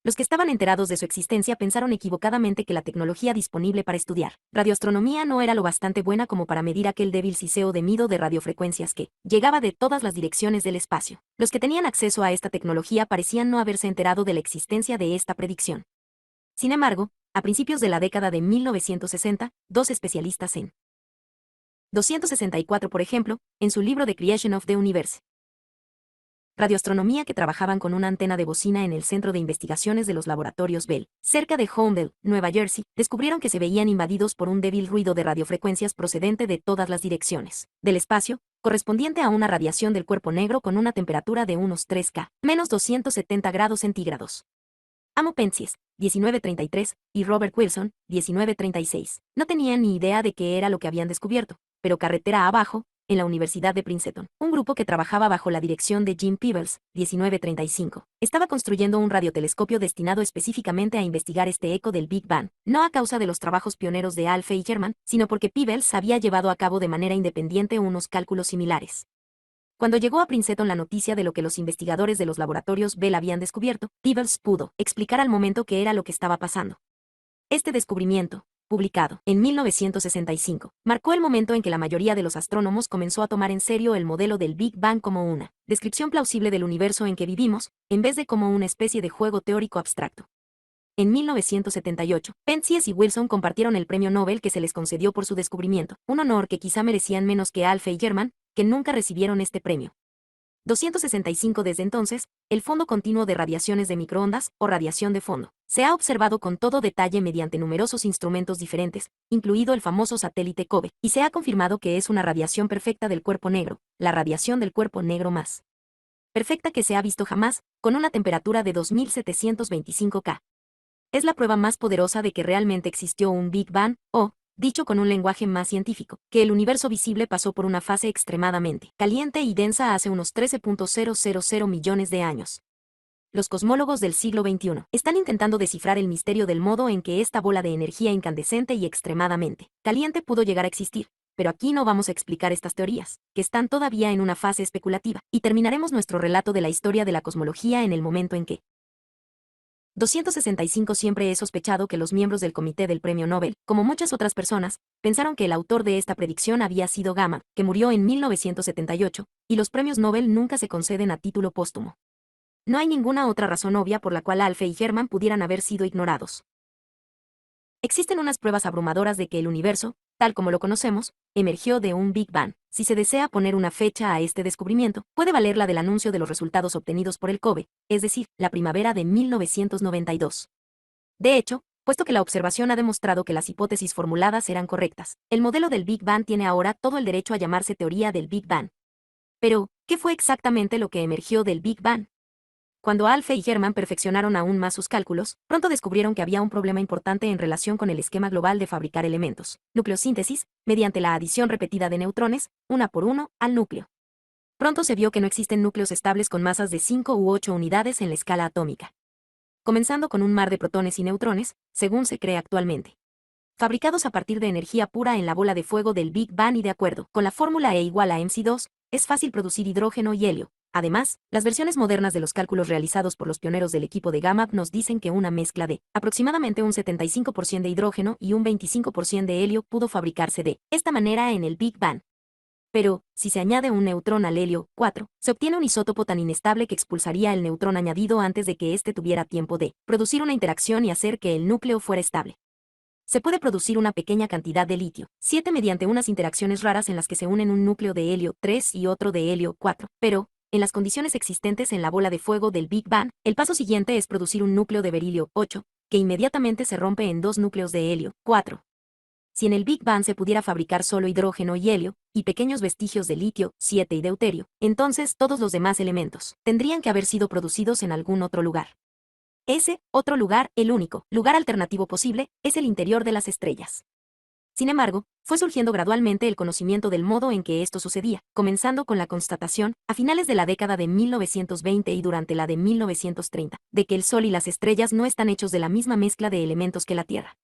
Los que estaban enterados de su existencia pensaron equivocadamente que la tecnología disponible para estudiar radioastronomía no era lo bastante buena como para medir aquel débil siseo de mido de radiofrecuencias que llegaba de todas las direcciones del espacio. Los que tenían acceso a esta tecnología parecían no haberse enterado de la existencia de esta predicción. Sin embargo, a principios de la década de 1960, dos especialistas en 264, por ejemplo, en su libro The Creation of the Universe, radioastronomía, que trabajaban con una antena de bocina en el Centro de Investigaciones de los Laboratorios Bell, cerca de Holmdel, Nueva Jersey, descubrieron que se veían invadidos por un débil ruido de radiofrecuencias procedente de todas las direcciones del espacio, correspondiente a una radiación del cuerpo negro con una temperatura de unos 3K, menos 270 grados centígrados. Amo Penzies, 1933, y Robert Wilson, 1936, no tenían ni idea de qué era lo que habían descubierto, pero carretera abajo, en la Universidad de Princeton. Un grupo que trabajaba bajo la dirección de Jim Peebles, 1935, estaba construyendo un radiotelescopio destinado específicamente a investigar este eco del Big Bang, no a causa de los trabajos pioneros de Alpha y German, sino porque Peebles había llevado a cabo de manera independiente unos cálculos similares. Cuando llegó a Princeton la noticia de lo que los investigadores de los laboratorios Bell habían descubierto, Peebles pudo explicar al momento qué era lo que estaba pasando. Este descubrimiento, publicado en 1965, marcó el momento en que la mayoría de los astrónomos comenzó a tomar en serio el modelo del Big Bang como una descripción plausible del universo en que vivimos, en vez de como una especie de juego teórico abstracto. En 1978, Penzias y Wilson compartieron el premio Nobel que se les concedió por su descubrimiento, un honor que quizá merecían menos que Alpha y German, que nunca recibieron este premio. 265 Desde entonces, el fondo continuo de radiaciones de microondas, o radiación de fondo, se ha observado con todo detalle mediante numerosos instrumentos diferentes, incluido el famoso satélite COBE, y se ha confirmado que es una radiación perfecta del cuerpo negro, la radiación del cuerpo negro más perfecta que se ha visto jamás, con una temperatura de 2725 K. Es la prueba más poderosa de que realmente existió un Big Bang, o, dicho con un lenguaje más científico, que el universo visible pasó por una fase extremadamente caliente y densa hace unos 13.000 millones de años. Los cosmólogos del siglo XXI están intentando descifrar el misterio del modo en que esta bola de energía incandescente y extremadamente caliente pudo llegar a existir, pero aquí no vamos a explicar estas teorías, que están todavía en una fase especulativa, y terminaremos nuestro relato de la historia de la cosmología en el momento en que 265 Siempre he sospechado que los miembros del comité del premio Nobel, como muchas otras personas, pensaron que el autor de esta predicción había sido Gamow, que murió en 1978, y los premios Nobel nunca se conceden a título póstumo. No hay ninguna otra razón obvia por la cual Alpha y German pudieran haber sido ignorados. Existen unas pruebas abrumadoras de que el universo, tal como lo conocemos, emergió de un Big Bang. Si se desea poner una fecha a este descubrimiento, puede valer la del anuncio de los resultados obtenidos por el COBE, es decir, la primavera de 1992. De hecho, puesto que la observación ha demostrado que las hipótesis formuladas eran correctas, el modelo del Big Bang tiene ahora todo el derecho a llamarse teoría del Big Bang. Pero, ¿qué fue exactamente lo que emergió del Big Bang? Cuando Alpha y German perfeccionaron aún más sus cálculos, pronto descubrieron que había un problema importante en relación con el esquema global de fabricar elementos, nucleosíntesis, mediante la adición repetida de neutrones, una por uno, al núcleo. Pronto se vio que no existen núcleos estables con masas de 5 u 8 unidades en la escala atómica. Comenzando con un mar de protones y neutrones, según se cree actualmente, fabricados a partir de energía pura en la bola de fuego del Big Bang y de acuerdo con la fórmula E igual a mc2, es fácil producir hidrógeno y helio. Además, las versiones modernas de los cálculos realizados por los pioneros del equipo de Gamow nos dicen que una mezcla de aproximadamente un 75% de hidrógeno y un 25% de helio pudo fabricarse de esta manera en el Big Bang. Pero, si se añade un neutrón al helio 4, se obtiene un isótopo tan inestable que expulsaría el neutrón añadido antes de que éste tuviera tiempo de producir una interacción y hacer que el núcleo fuera estable. Se puede producir una pequeña cantidad de litio, 7 mediante unas interacciones raras en las que se unen un núcleo de helio 3 y otro de helio 4, pero, en las condiciones existentes en la bola de fuego del Big Bang, el paso siguiente es producir un núcleo de berilio 8, que inmediatamente se rompe en dos núcleos de helio 4. Si en el Big Bang se pudiera fabricar solo hidrógeno y helio, y pequeños vestigios de litio 7 y deuterio, entonces todos los demás elementos tendrían que haber sido producidos en algún otro lugar. Ese otro lugar, el único lugar alternativo posible, es el interior de las estrellas. Sin embargo, fue surgiendo gradualmente el conocimiento del modo en que esto sucedía, comenzando con la constatación, a finales de la década de 1920 y durante la de 1930, de que el Sol y las estrellas no están hechos de la misma mezcla de elementos que la Tierra.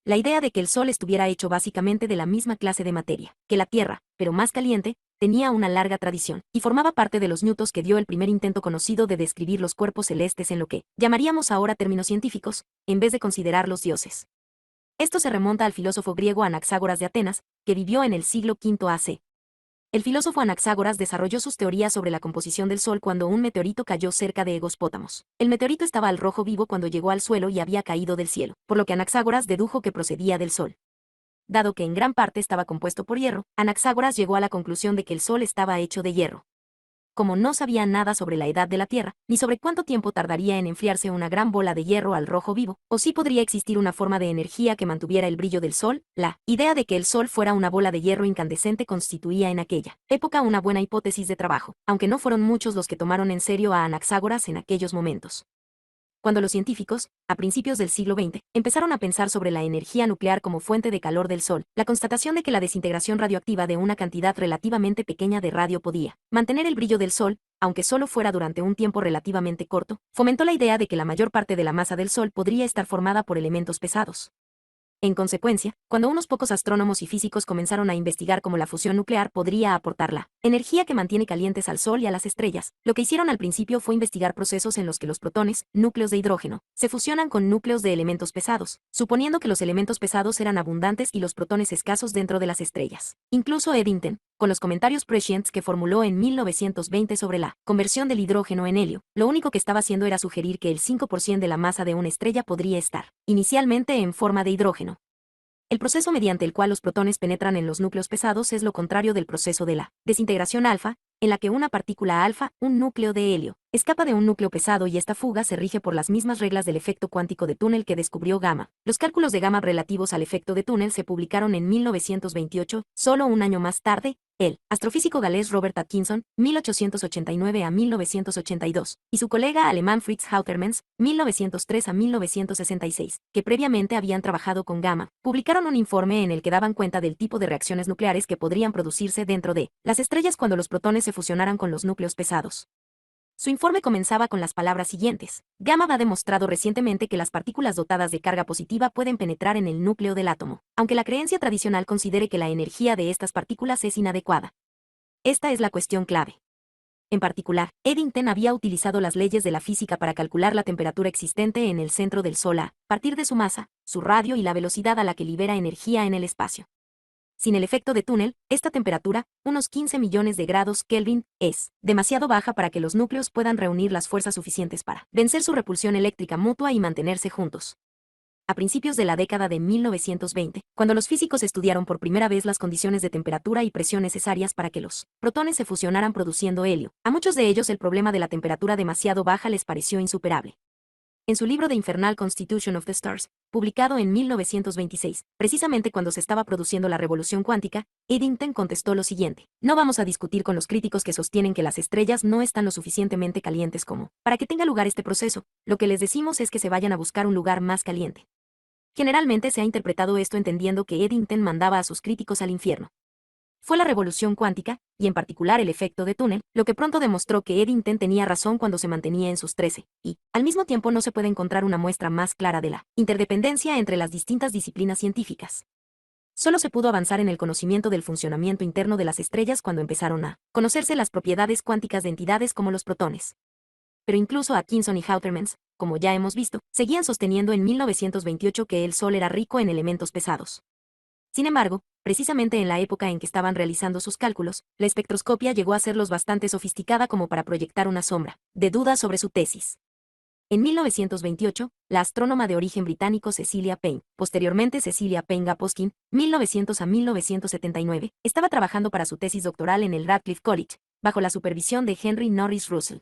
La idea de que el Sol estuviera hecho básicamente de la misma clase de materia que la Tierra, pero más caliente, tenía una larga tradición, y formaba parte de los ñutos que dio el primer intento conocido de describir los cuerpos celestes en lo que llamaríamos ahora términos científicos, en vez de considerarlos dioses. Esto se remonta al filósofo griego Anaxágoras de Atenas, que vivió en el siglo V AC. El filósofo Anaxágoras desarrolló sus teorías sobre la composición del Sol cuando un meteorito cayó cerca de Egospótamos. El meteorito estaba al rojo vivo cuando llegó al suelo y había caído del cielo, por lo que Anaxágoras dedujo que procedía del Sol. Dado que en gran parte estaba compuesto por hierro, Anaxágoras llegó a la conclusión de que el Sol estaba hecho de hierro. Como no sabía nada sobre la edad de la Tierra, ni sobre cuánto tiempo tardaría en enfriarse una gran bola de hierro al rojo vivo, o si podría existir una forma de energía que mantuviera el brillo del Sol, la idea de que el Sol fuera una bola de hierro incandescente constituía en aquella época una buena hipótesis de trabajo, aunque no fueron muchos los que tomaron en serio a Anaxágoras en aquellos momentos. Cuando los científicos, a principios del siglo XX, empezaron a pensar sobre la energía nuclear como fuente de calor del Sol, la constatación de que la desintegración radioactiva de una cantidad relativamente pequeña de radio podía mantener el brillo del Sol, aunque solo fuera durante un tiempo relativamente corto, fomentó la idea de que la mayor parte de la masa del Sol podría estar formada por elementos pesados. En consecuencia, cuando unos pocos astrónomos y físicos comenzaron a investigar cómo la fusión nuclear podría aportar la energía que mantiene calientes al Sol y a las estrellas, lo que hicieron al principio fue investigar procesos en los que los protones, núcleos de hidrógeno, se fusionan con núcleos de elementos pesados, suponiendo que los elementos pesados eran abundantes y los protones escasos dentro de las estrellas. Incluso Eddington, con los comentarios prescientes que formuló en 1920 sobre la conversión del hidrógeno en helio, lo único que estaba haciendo era sugerir que el 5% de la masa de una estrella podría estar, inicialmente, en forma de hidrógeno. El proceso mediante el cual los protones penetran en los núcleos pesados es lo contrario del proceso de la desintegración alfa, en la que una partícula alfa, un núcleo de helio, escapa de un núcleo pesado y esta fuga se rige por las mismas reglas del efecto cuántico de túnel que descubrió Gamma. Los cálculos de Gamma relativos al efecto de túnel se publicaron en 1928, solo un año más tarde. El astrofísico galés Robert Atkinson, 1889 a 1982, y su colega alemán Fritz Hautermans, 1903 a 1966, que previamente habían trabajado con Gamma, publicaron un informe en el que daban cuenta del tipo de reacciones nucleares que podrían producirse dentro de las estrellas cuando los protones se fusionaran con los núcleos pesados. Su informe comenzaba con las palabras siguientes: Gamma ha demostrado recientemente que las partículas dotadas de carga positiva pueden penetrar en el núcleo del átomo, aunque la creencia tradicional considere que la energía de estas partículas es inadecuada. Esta es la cuestión clave. En particular, Eddington había utilizado las leyes de la física para calcular la temperatura existente en el centro del Sol a partir de su masa, su radio y la velocidad a la que libera energía en el espacio. Sin el efecto de túnel, esta temperatura, unos 15 millones de grados Kelvin, es demasiado baja para que los núcleos puedan reunir las fuerzas suficientes para vencer su repulsión eléctrica mutua y mantenerse juntos. A principios de la década de 1920, cuando los físicos estudiaron por primera vez las condiciones de temperatura y presión necesarias para que los protones se fusionaran produciendo helio, a muchos de ellos el problema de la temperatura demasiado baja les pareció insuperable. En su libro The Infernal Constitution of the Stars, publicado en 1926, precisamente cuando se estaba produciendo la revolución cuántica, Eddington contestó lo siguiente: no vamos a discutir con los críticos que sostienen que las estrellas no están lo suficientemente calientes como para que tenga lugar este proceso, lo que les decimos es que se vayan a buscar un lugar más caliente. Generalmente se ha interpretado esto entendiendo que Eddington mandaba a sus críticos al infierno. Fue la revolución cuántica, y en particular el efecto de túnel, lo que pronto demostró que Eddington tenía razón cuando se mantenía en sus 13, y, al mismo tiempo, no se puede encontrar una muestra más clara de la interdependencia entre las distintas disciplinas científicas. Solo se pudo avanzar en el conocimiento del funcionamiento interno de las estrellas cuando empezaron a conocerse las propiedades cuánticas de entidades como los protones. Pero incluso Atkinson y Hautermans, como ya hemos visto, seguían sosteniendo en 1928 que el Sol era rico en elementos pesados. Sin embargo, precisamente en la época en que estaban realizando sus cálculos, la espectroscopia llegó a serlos bastante sofisticada como para proyectar una sombra de duda sobre su tesis. En 1928, la astrónoma de origen británico Cecilia Payne, posteriormente Cecilia Payne Gaposchkin, 1900 a 1979, estaba trabajando para su tesis doctoral en el Radcliffe College, bajo la supervisión de Henry Norris Russell.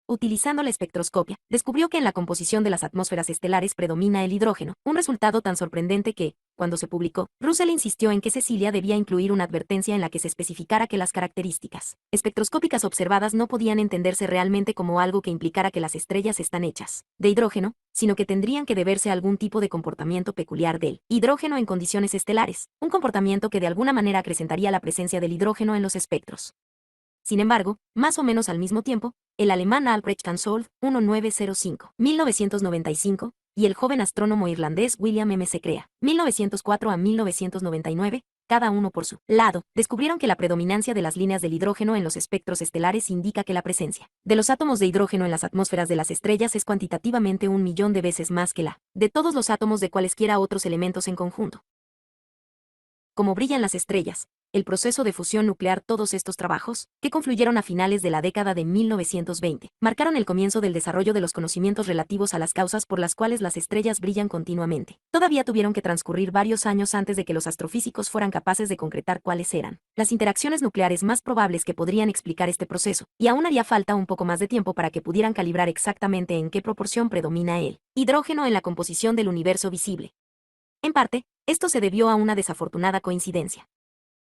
Utilizando la espectroscopia, descubrió que en la composición de las atmósferas estelares predomina el hidrógeno, un resultado tan sorprendente que, cuando se publicó, Russell insistió en que Cecilia debía incluir una advertencia en la que se especificara que las características espectroscópicas observadas no podían entenderse realmente como algo que implicara que las estrellas están hechas de hidrógeno, sino que tendrían que deberse a algún tipo de comportamiento peculiar del hidrógeno en condiciones estelares, un comportamiento que de alguna manera acrecentaría la presencia del hidrógeno en los espectros. Sin embargo, más o menos al mismo tiempo, el alemán Albrecht Ansolf, 1905, y el joven astrónomo irlandés William M. Secrea, 1904 a 1999, cada uno por su lado, descubrieron que la predominancia de las líneas del hidrógeno en los espectros estelares indica que la presencia de los átomos de hidrógeno en las atmósferas de las estrellas es cuantitativamente 1.000.000 de veces más que la de todos los átomos de cualesquiera otros elementos en conjunto. Como brillan las estrellas, el proceso de fusión nuclear, todos estos trabajos, que confluyeron a finales de la década de 1920, marcaron el comienzo del desarrollo de los conocimientos relativos a las causas por las cuales las estrellas brillan continuamente. Todavía tuvieron que transcurrir varios años antes de que los astrofísicos fueran capaces de concretar cuáles eran las interacciones nucleares más probables que podrían explicar este proceso, y aún haría falta un poco más de tiempo para que pudieran calibrar exactamente en qué proporción predomina el hidrógeno en la composición del universo visible. En parte, esto se debió a una desafortunada coincidencia.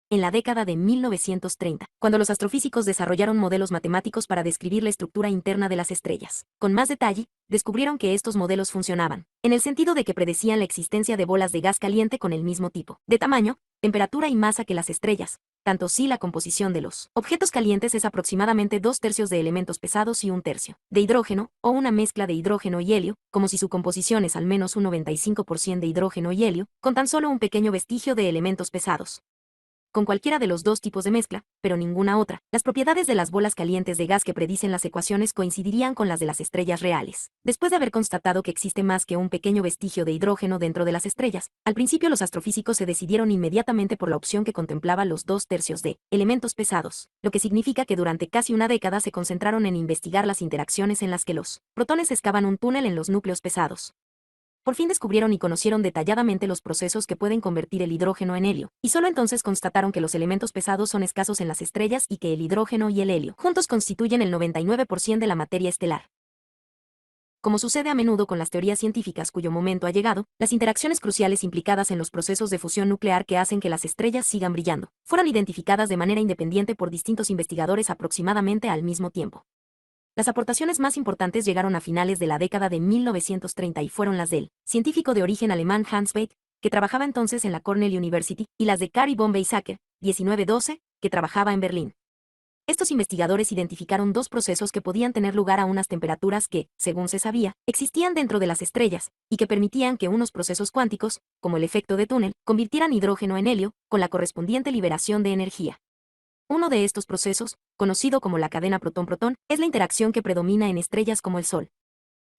en la década de 1930, cuando los astrofísicos desarrollaron modelos matemáticos para describir la estructura interna de las estrellas. Con más detalle, descubrieron que estos modelos funcionaban, en el sentido de que predecían la existencia de bolas de gas caliente con el mismo tipo de tamaño, temperatura y masa que las estrellas, tanto si la composición de los objetos calientes es aproximadamente 2/3 de elementos pesados y 1/3 de hidrógeno, o una mezcla de hidrógeno y helio, como si su composición es al menos un 95% de hidrógeno y helio, con tan solo un pequeño vestigio de elementos pesados. Con cualquiera de los dos tipos de mezcla, pero ninguna otra, las propiedades de las bolas calientes de gas que predicen las ecuaciones coincidirían con las de las estrellas reales. Después de haber constatado que existe más que un pequeño vestigio de hidrógeno dentro de las estrellas, al principio los astrofísicos se decidieron inmediatamente por la opción que contemplaba los 2/3 de elementos pesados, lo que significa que durante casi una década se concentraron en investigar las interacciones en las que los protones excavan un túnel en los núcleos pesados. Por fin descubrieron y conocieron detalladamente los procesos que pueden convertir el hidrógeno en helio, y solo entonces constataron que los elementos pesados son escasos en las estrellas y que el hidrógeno y el helio juntos constituyen el 99% de la materia estelar. Como sucede a menudo con las teorías científicas cuyo momento ha llegado, las interacciones cruciales implicadas en los procesos de fusión nuclear que hacen que las estrellas sigan brillando, fueron identificadas de manera independiente por distintos investigadores aproximadamente al mismo tiempo. Las aportaciones más importantes llegaron a finales de la década de 1930 y fueron las del científico de origen alemán Hans Bethe, que trabajaba entonces en la Cornell University, y las de Carrie von Weizsäcker, 1912, que trabajaba en Berlín. Estos investigadores identificaron dos procesos que podían tener lugar a unas temperaturas que, según se sabía, existían dentro de las estrellas, y que permitían que unos procesos cuánticos, como el efecto de túnel, convirtieran hidrógeno en helio, con la correspondiente liberación de energía. Uno de estos procesos, conocido como la cadena protón-protón, es la interacción que predomina en estrellas como el Sol.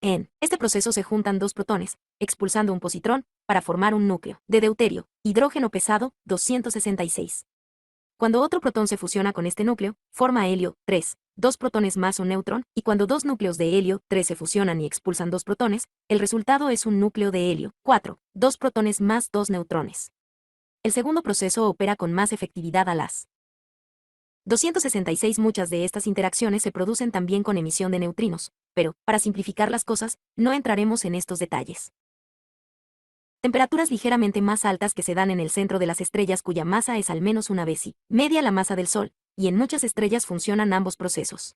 En este proceso se juntan dos protones, expulsando un positrón, para formar un núcleo de deuterio, hidrógeno pesado, 266. Cuando otro protón se fusiona con este núcleo, forma helio, 3, dos protones más un neutrón, y cuando dos núcleos de helio, 3 se fusionan y expulsan dos protones, el resultado es un núcleo de helio, 4, dos protones más dos neutrones. El segundo proceso opera con más efectividad a las 266. Muchas de estas interacciones se producen también con emisión de neutrinos, pero, para simplificar las cosas, no entraremos en estos detalles. Temperaturas ligeramente más altas que se dan en el centro de las estrellas cuya masa es al menos una vez y media la masa del Sol, y en muchas estrellas funcionan ambos procesos.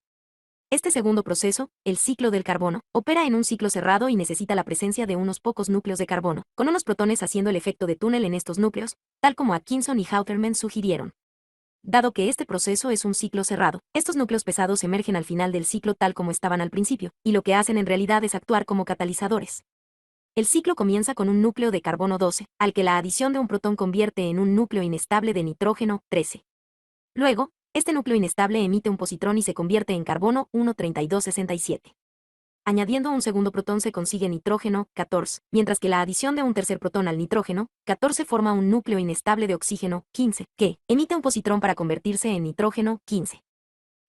Este segundo proceso, el ciclo del carbono, opera en un ciclo cerrado y necesita la presencia de unos pocos núcleos de carbono, con unos protones haciendo el efecto de túnel en estos núcleos, tal como Atkinson y Hauterman sugirieron. Dado que este proceso es un ciclo cerrado, estos núcleos pesados emergen al final del ciclo tal como estaban al principio, y lo que hacen en realidad es actuar como catalizadores. El ciclo comienza con un núcleo de carbono 12, al que la adición de un protón convierte en un núcleo inestable de nitrógeno 13. Luego, este núcleo inestable emite un positrón y se convierte en carbono 1,3267. Añadiendo un segundo protón se consigue nitrógeno 14, mientras que la adición de un tercer protón al nitrógeno 14 forma un núcleo inestable de oxígeno 15, que emite un positrón para convertirse en nitrógeno 15.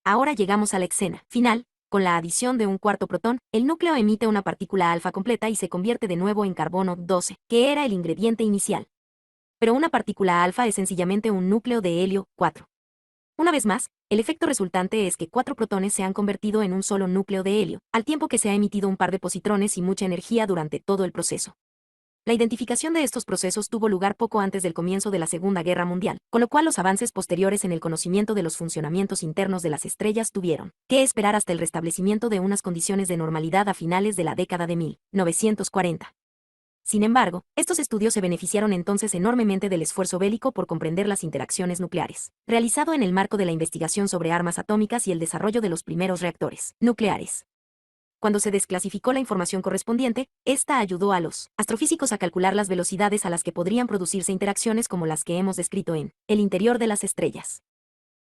Ahora llegamos a la escena final. Con la adición de un cuarto protón, el núcleo emite una partícula alfa completa y se convierte de nuevo en carbono 12, que era el ingrediente inicial. Pero una partícula alfa es sencillamente un núcleo de helio 4. Una vez más, el efecto resultante es que 4 protones se han convertido en un solo núcleo de helio, al tiempo que se ha emitido un par de positrones y mucha energía durante todo el proceso. La identificación de estos procesos tuvo lugar poco antes del comienzo de la Segunda Guerra Mundial, con lo cual los avances posteriores en el conocimiento de los funcionamientos internos de las estrellas tuvieron que esperar hasta el restablecimiento de unas condiciones de normalidad a finales de la década de 1940. Sin embargo, estos estudios se beneficiaron entonces enormemente del esfuerzo bélico por comprender las interacciones nucleares, realizado en el marco de la investigación sobre armas atómicas y el desarrollo de los primeros reactores nucleares. Cuando se desclasificó la información correspondiente, esta ayudó a los astrofísicos a calcular las velocidades a las que podrían producirse interacciones como las que hemos descrito en el interior de las estrellas.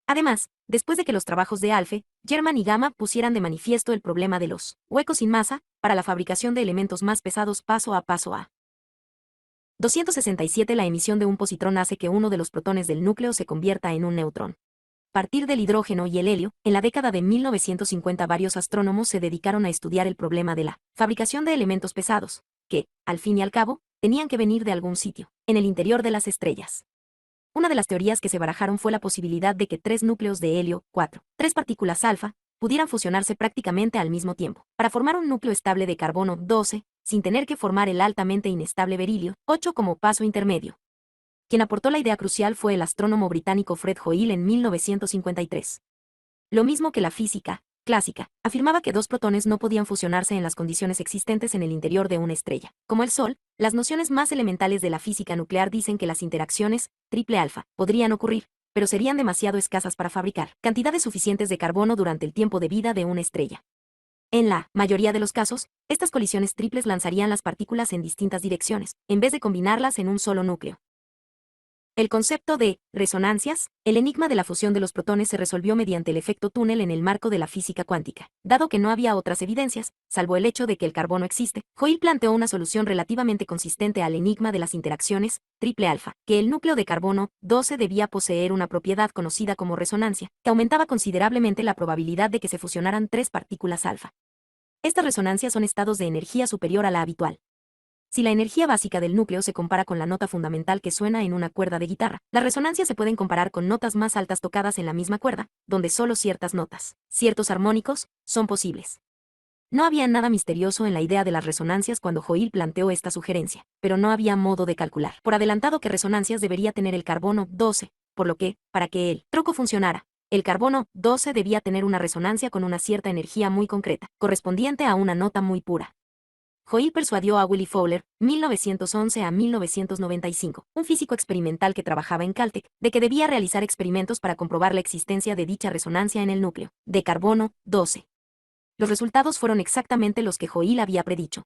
Además, después de que los trabajos de Alphe, German y Gamma pusieran de manifiesto el problema de los huecos sin masa, para la fabricación de elementos más pesados paso a paso a 267. La emisión de un positrón hace que uno de los protones del núcleo se convierta en un neutrón. A partir del hidrógeno y el helio, en la década de 1950 varios astrónomos se dedicaron a estudiar el problema de la fabricación de elementos pesados, que, al fin y al cabo, tenían que venir de algún sitio, en el interior de las estrellas. Una de las teorías que se barajaron fue la posibilidad de que 3 núcleos de helio, 4, 3 partículas alfa, pudieran fusionarse prácticamente al mismo tiempo, para formar un núcleo estable de carbono 12, sin tener que formar el altamente inestable berilio 8 como paso intermedio. Quien aportó la idea crucial fue el astrónomo británico Fred Hoyle en 1953. Lo mismo que la física clásica, afirmaba que dos protones no podían fusionarse en las condiciones existentes en el interior de una estrella. Como el Sol, las nociones más elementales de la física nuclear dicen que las interacciones triple alfa podrían ocurrir, pero serían demasiado escasas para fabricar cantidades suficientes de carbono durante el tiempo de vida de una estrella. En la mayoría de los casos, estas colisiones triples lanzarían las partículas en distintas direcciones, en vez de combinarlas en un solo núcleo. El concepto de resonancias, el enigma de la fusión de los protones se resolvió mediante el efecto túnel en el marco de la física cuántica. Dado que no había otras evidencias, salvo el hecho de que el carbono existe, Hoyle planteó una solución relativamente consistente al enigma de las interacciones triple alfa, que el núcleo de carbono 12 debía poseer una propiedad conocida como resonancia, que aumentaba considerablemente la probabilidad de que se fusionaran tres partículas alfa. Estas resonancias son estados de energía superior a la habitual. Si la energía básica del núcleo se compara con la nota fundamental que suena en una cuerda de guitarra, las resonancias se pueden comparar con notas más altas tocadas en la misma cuerda, donde solo ciertas notas, ciertos armónicos, son posibles. No había nada misterioso en la idea de las resonancias cuando Hoyle planteó esta sugerencia, pero no había modo de calcular. Por adelantado que resonancias debería tener el carbono 12, por lo que, para que el troco funcionara, el carbono 12 debía tener una resonancia con una cierta energía muy concreta, correspondiente a una nota muy pura. Hoyle persuadió a Willy Fowler, 1911 a 1995, un físico experimental que trabajaba en Caltech, de que debía realizar experimentos para comprobar la existencia de dicha resonancia en el núcleo de carbono 12. Los resultados fueron exactamente los que Hoyle había predicho.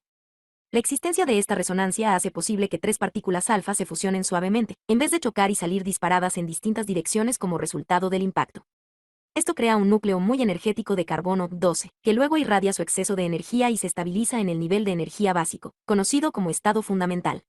La existencia de esta resonancia hace posible que tres partículas alfa se fusionen suavemente, en vez de chocar y salir disparadas en distintas direcciones como resultado del impacto. Esto crea un núcleo muy energético de carbono 12, que luego irradia su exceso de energía y se estabiliza en el nivel de energía básico, conocido como estado fundamental.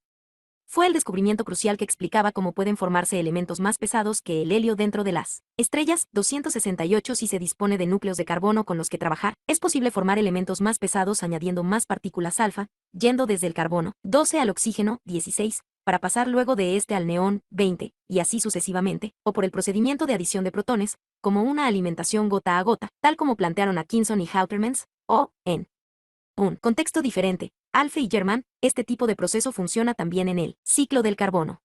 Fue el descubrimiento crucial que explicaba cómo pueden formarse elementos más pesados que el helio dentro de las estrellas. 268. Si se dispone de núcleos de carbono con los que trabajar, es posible formar elementos más pesados añadiendo más partículas alfa, yendo desde el carbono 12 al oxígeno 16, para pasar luego de este al neón 20, y así sucesivamente, o por el procedimiento de adición de protones, como una alimentación gota a gota, tal como plantearon Atkinson y Hautermans, o, en un contexto diferente, Alphe y Germain, este tipo de proceso funciona también en el ciclo del carbono.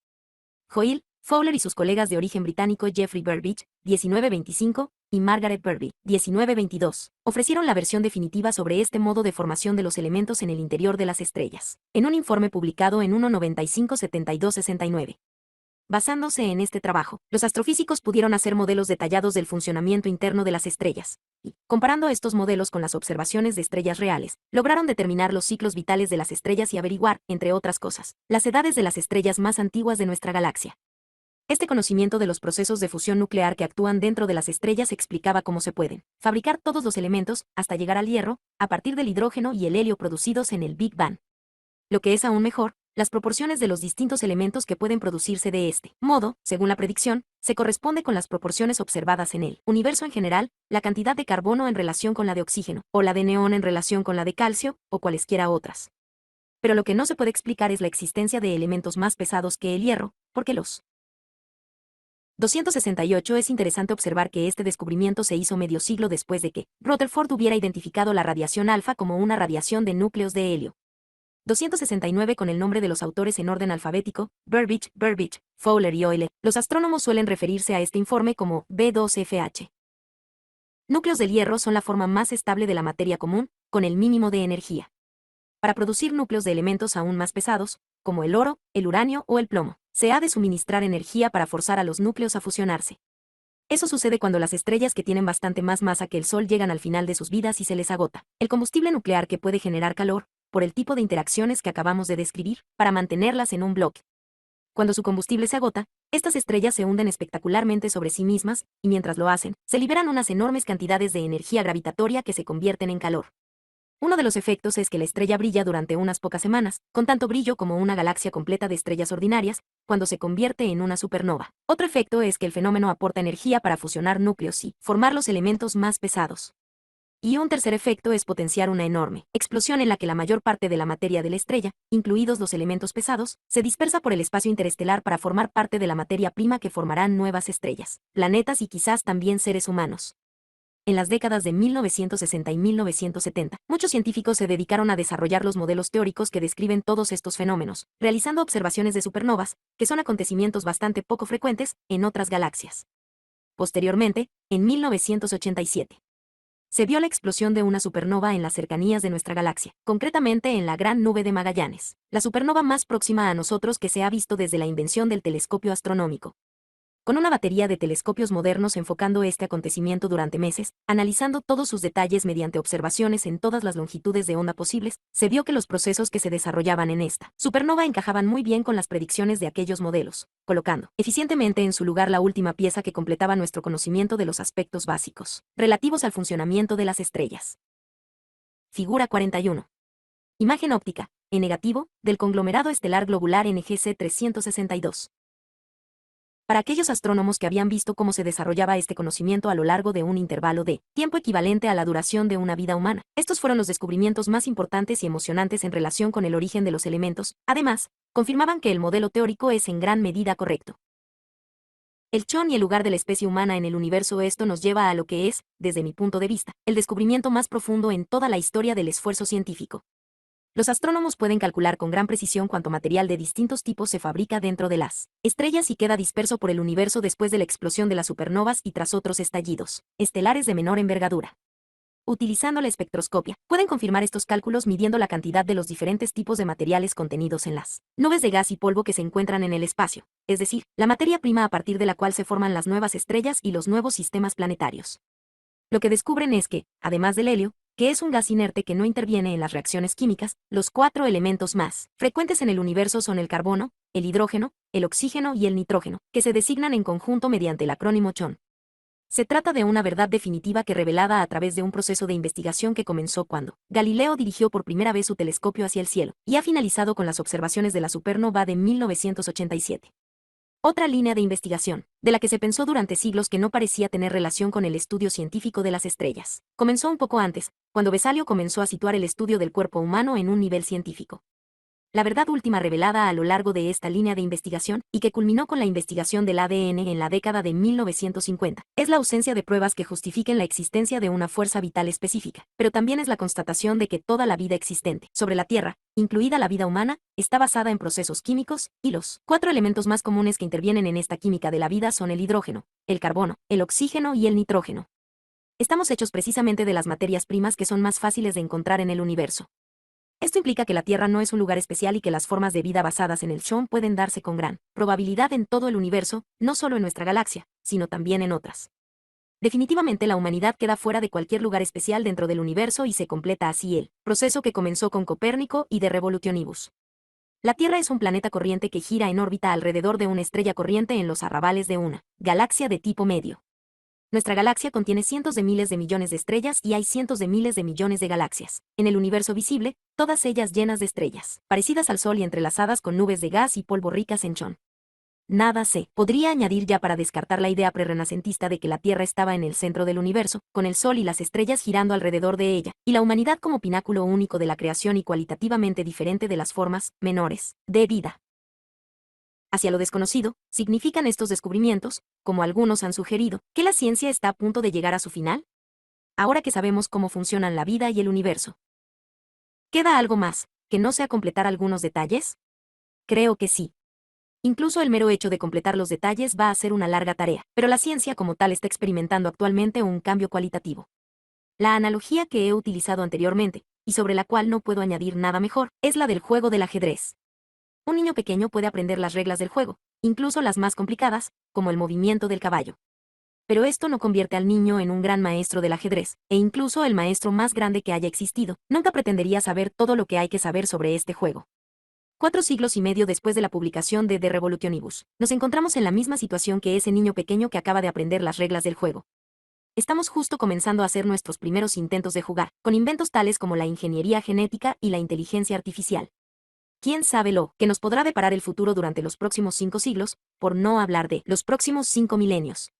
Hoyle, Fowler y sus colegas de origen británico Jeffrey Burbidge, 1925, y Margaret Burbidge, 1922, ofrecieron la versión definitiva sobre este modo de formación de los elementos en el interior de las estrellas, en un informe publicado en 1.95-72-69. Basándose en este trabajo, los astrofísicos pudieron hacer modelos detallados del funcionamiento interno de las estrellas, y, comparando estos modelos con las observaciones de estrellas reales, lograron determinar los ciclos vitales de las estrellas y averiguar, entre otras cosas, las edades de las estrellas más antiguas de nuestra galaxia. Este conocimiento de los procesos de fusión nuclear que actúan dentro de las estrellas explicaba cómo se pueden fabricar todos los elementos, hasta llegar al hierro, a partir del hidrógeno y el helio producidos en el Big Bang. Lo que es aún mejor, las proporciones de los distintos elementos que pueden producirse de este modo, según la predicción, se corresponde con las proporciones observadas en el universo en general, la cantidad de carbono en relación con la de oxígeno, o la de neón en relación con la de calcio, o cualesquiera otras. Pero lo que no se puede explicar es la existencia de elementos más pesados que el hierro, porque los 268. Es interesante observar que este descubrimiento se hizo medio siglo después de que Rutherford hubiera identificado la radiación alfa como una radiación de núcleos de helio. 269. Con el nombre de los autores en orden alfabético, Burbidge, Fowler y Hoyle, los astrónomos suelen referirse a este informe como B2FH. Núcleos del hierro son la forma más estable de la materia común, con el mínimo de energía. Para producir núcleos de elementos aún más pesados, como el oro, el uranio o el plomo, se ha de suministrar energía para forzar a los núcleos a fusionarse. Eso sucede cuando las estrellas que tienen bastante más masa que el Sol llegan al final de sus vidas y se les agota el combustible nuclear que puede generar calor, por el tipo de interacciones que acabamos de describir, para mantenerlas en un bloque. Cuando su combustible se agota, estas estrellas se hunden espectacularmente sobre sí mismas, y mientras lo hacen, se liberan unas enormes cantidades de energía gravitatoria que se convierten en calor. Uno de los efectos es que la estrella brilla durante unas pocas semanas, con tanto brillo como una galaxia completa de estrellas ordinarias, cuando se convierte en una supernova. Otro efecto es que el fenómeno aporta energía para fusionar núcleos y formar los elementos más pesados. Y un tercer efecto es potenciar una enorme explosión en la que la mayor parte de la materia de la estrella, incluidos los elementos pesados, se dispersa por el espacio interestelar para formar parte de la materia prima que formarán nuevas estrellas, planetas y quizás también seres humanos. En las décadas de 1960 y 1970, muchos científicos se dedicaron a desarrollar los modelos teóricos que describen todos estos fenómenos, realizando observaciones de supernovas, que son acontecimientos bastante poco frecuentes en otras galaxias. Posteriormente, en 1987, se vio la explosión de una supernova en las cercanías de nuestra galaxia, concretamente en la Gran Nube de Magallanes, la supernova más próxima a nosotros que se ha visto desde la invención del telescopio astronómico. Con una batería de telescopios modernos enfocando este acontecimiento durante meses, analizando todos sus detalles mediante observaciones en todas las longitudes de onda posibles, se vio que los procesos que se desarrollaban en esta supernova encajaban muy bien con las predicciones de aquellos modelos, colocando eficientemente en su lugar la última pieza que completaba nuestro conocimiento de los aspectos básicos relativos al funcionamiento de las estrellas. Figura 41. Imagen óptica, en negativo, del conglomerado estelar globular NGC 362. Para aquellos astrónomos que habían visto cómo se desarrollaba este conocimiento a lo largo de un intervalo de tiempo equivalente a la duración de una vida humana, estos fueron los descubrimientos más importantes y emocionantes en relación con el origen de los elementos. Además, confirmaban que el modelo teórico es en gran medida correcto. El chon y el lugar de la especie humana en el universo. Esto nos lleva a lo que es, desde mi punto de vista, el descubrimiento más profundo en toda la historia del esfuerzo científico. Los astrónomos pueden calcular con gran precisión cuánto material de distintos tipos se fabrica dentro de las estrellas y queda disperso por el universo después de la explosión de las supernovas y tras otros estallidos estelares de menor envergadura. Utilizando la espectroscopia, pueden confirmar estos cálculos midiendo la cantidad de los diferentes tipos de materiales contenidos en las nubes de gas y polvo que se encuentran en el espacio, es decir, la materia prima a partir de la cual se forman las nuevas estrellas y los nuevos sistemas planetarios. Lo que descubren es que, además del helio, que es un gas inerte que no interviene en las reacciones químicas, los 4 elementos más frecuentes en el universo son el carbono, el hidrógeno, el oxígeno y el nitrógeno, que se designan en conjunto mediante el acrónimo CHON. Se trata de una verdad definitiva que revelada a través de un proceso de investigación que comenzó cuando Galileo dirigió por primera vez su telescopio hacia el cielo, y ha finalizado con las observaciones de la supernova de 1987. Otra línea de investigación, de la que se pensó durante siglos que no parecía tener relación con el estudio científico de las estrellas, comenzó un poco antes, cuando Besalio comenzó a situar el estudio del cuerpo humano en un nivel científico. La verdad última revelada a lo largo de esta línea de investigación, y que culminó con la investigación del ADN en la década de 1950, es la ausencia de pruebas que justifiquen la existencia de una fuerza vital específica, pero también es la constatación de que toda la vida existente sobre la Tierra, incluida la vida humana, está basada en procesos químicos, y los 4 elementos más comunes que intervienen en esta química de la vida son el hidrógeno, el carbono, el oxígeno y el nitrógeno. Estamos hechos precisamente de las materias primas que son más fáciles de encontrar en el universo. Esto implica que la Tierra no es un lugar especial y que las formas de vida basadas en el chon pueden darse con gran probabilidad en todo el universo, no solo en nuestra galaxia, sino también en otras. Definitivamente la humanidad queda fuera de cualquier lugar especial dentro del universo y se completa así el proceso que comenzó con Copérnico y de Revolutionibus. La Tierra es un planeta corriente que gira en órbita alrededor de una estrella corriente en los arrabales de una galaxia de tipo medio. Nuestra galaxia contiene cientos de miles de millones de estrellas y hay cientos de miles de millones de galaxias. En el universo visible, todas ellas llenas de estrellas, parecidas al Sol y entrelazadas con nubes de gas y polvo ricas en chon. Nada se podría añadir ya para descartar la idea prerrenacentista de que la Tierra estaba en el centro del universo, con el Sol y las estrellas girando alrededor de ella, y la humanidad como pináculo único de la creación y cualitativamente diferente de las formas menores de vida. Hacia lo desconocido, significan estos descubrimientos, como algunos han sugerido, que la ciencia está a punto de llegar a su final. Ahora que sabemos cómo funcionan la vida y el universo, ¿queda algo más, que no sea completar algunos detalles? Creo que sí. Incluso el mero hecho de completar los detalles va a ser una larga tarea, pero la ciencia como tal está experimentando actualmente un cambio cualitativo. La analogía que he utilizado anteriormente, y sobre la cual no puedo añadir nada mejor, es la del juego del ajedrez. Un niño pequeño puede aprender las reglas del juego, incluso las más complicadas, como el movimiento del caballo. Pero esto no convierte al niño en un gran maestro del ajedrez, e incluso el maestro más grande que haya existido, nunca pretendería saber todo lo que hay que saber sobre este juego. 4 siglos y medio después de la publicación de De Revolutionibus, nos encontramos en la misma situación que ese niño pequeño que acaba de aprender las reglas del juego. Estamos justo comenzando a hacer nuestros primeros intentos de jugar, con inventos tales como la ingeniería genética y la inteligencia artificial. ¿Quién sabe lo que nos podrá deparar el futuro durante los próximos 5 siglos, por no hablar de los próximos 5 milenios?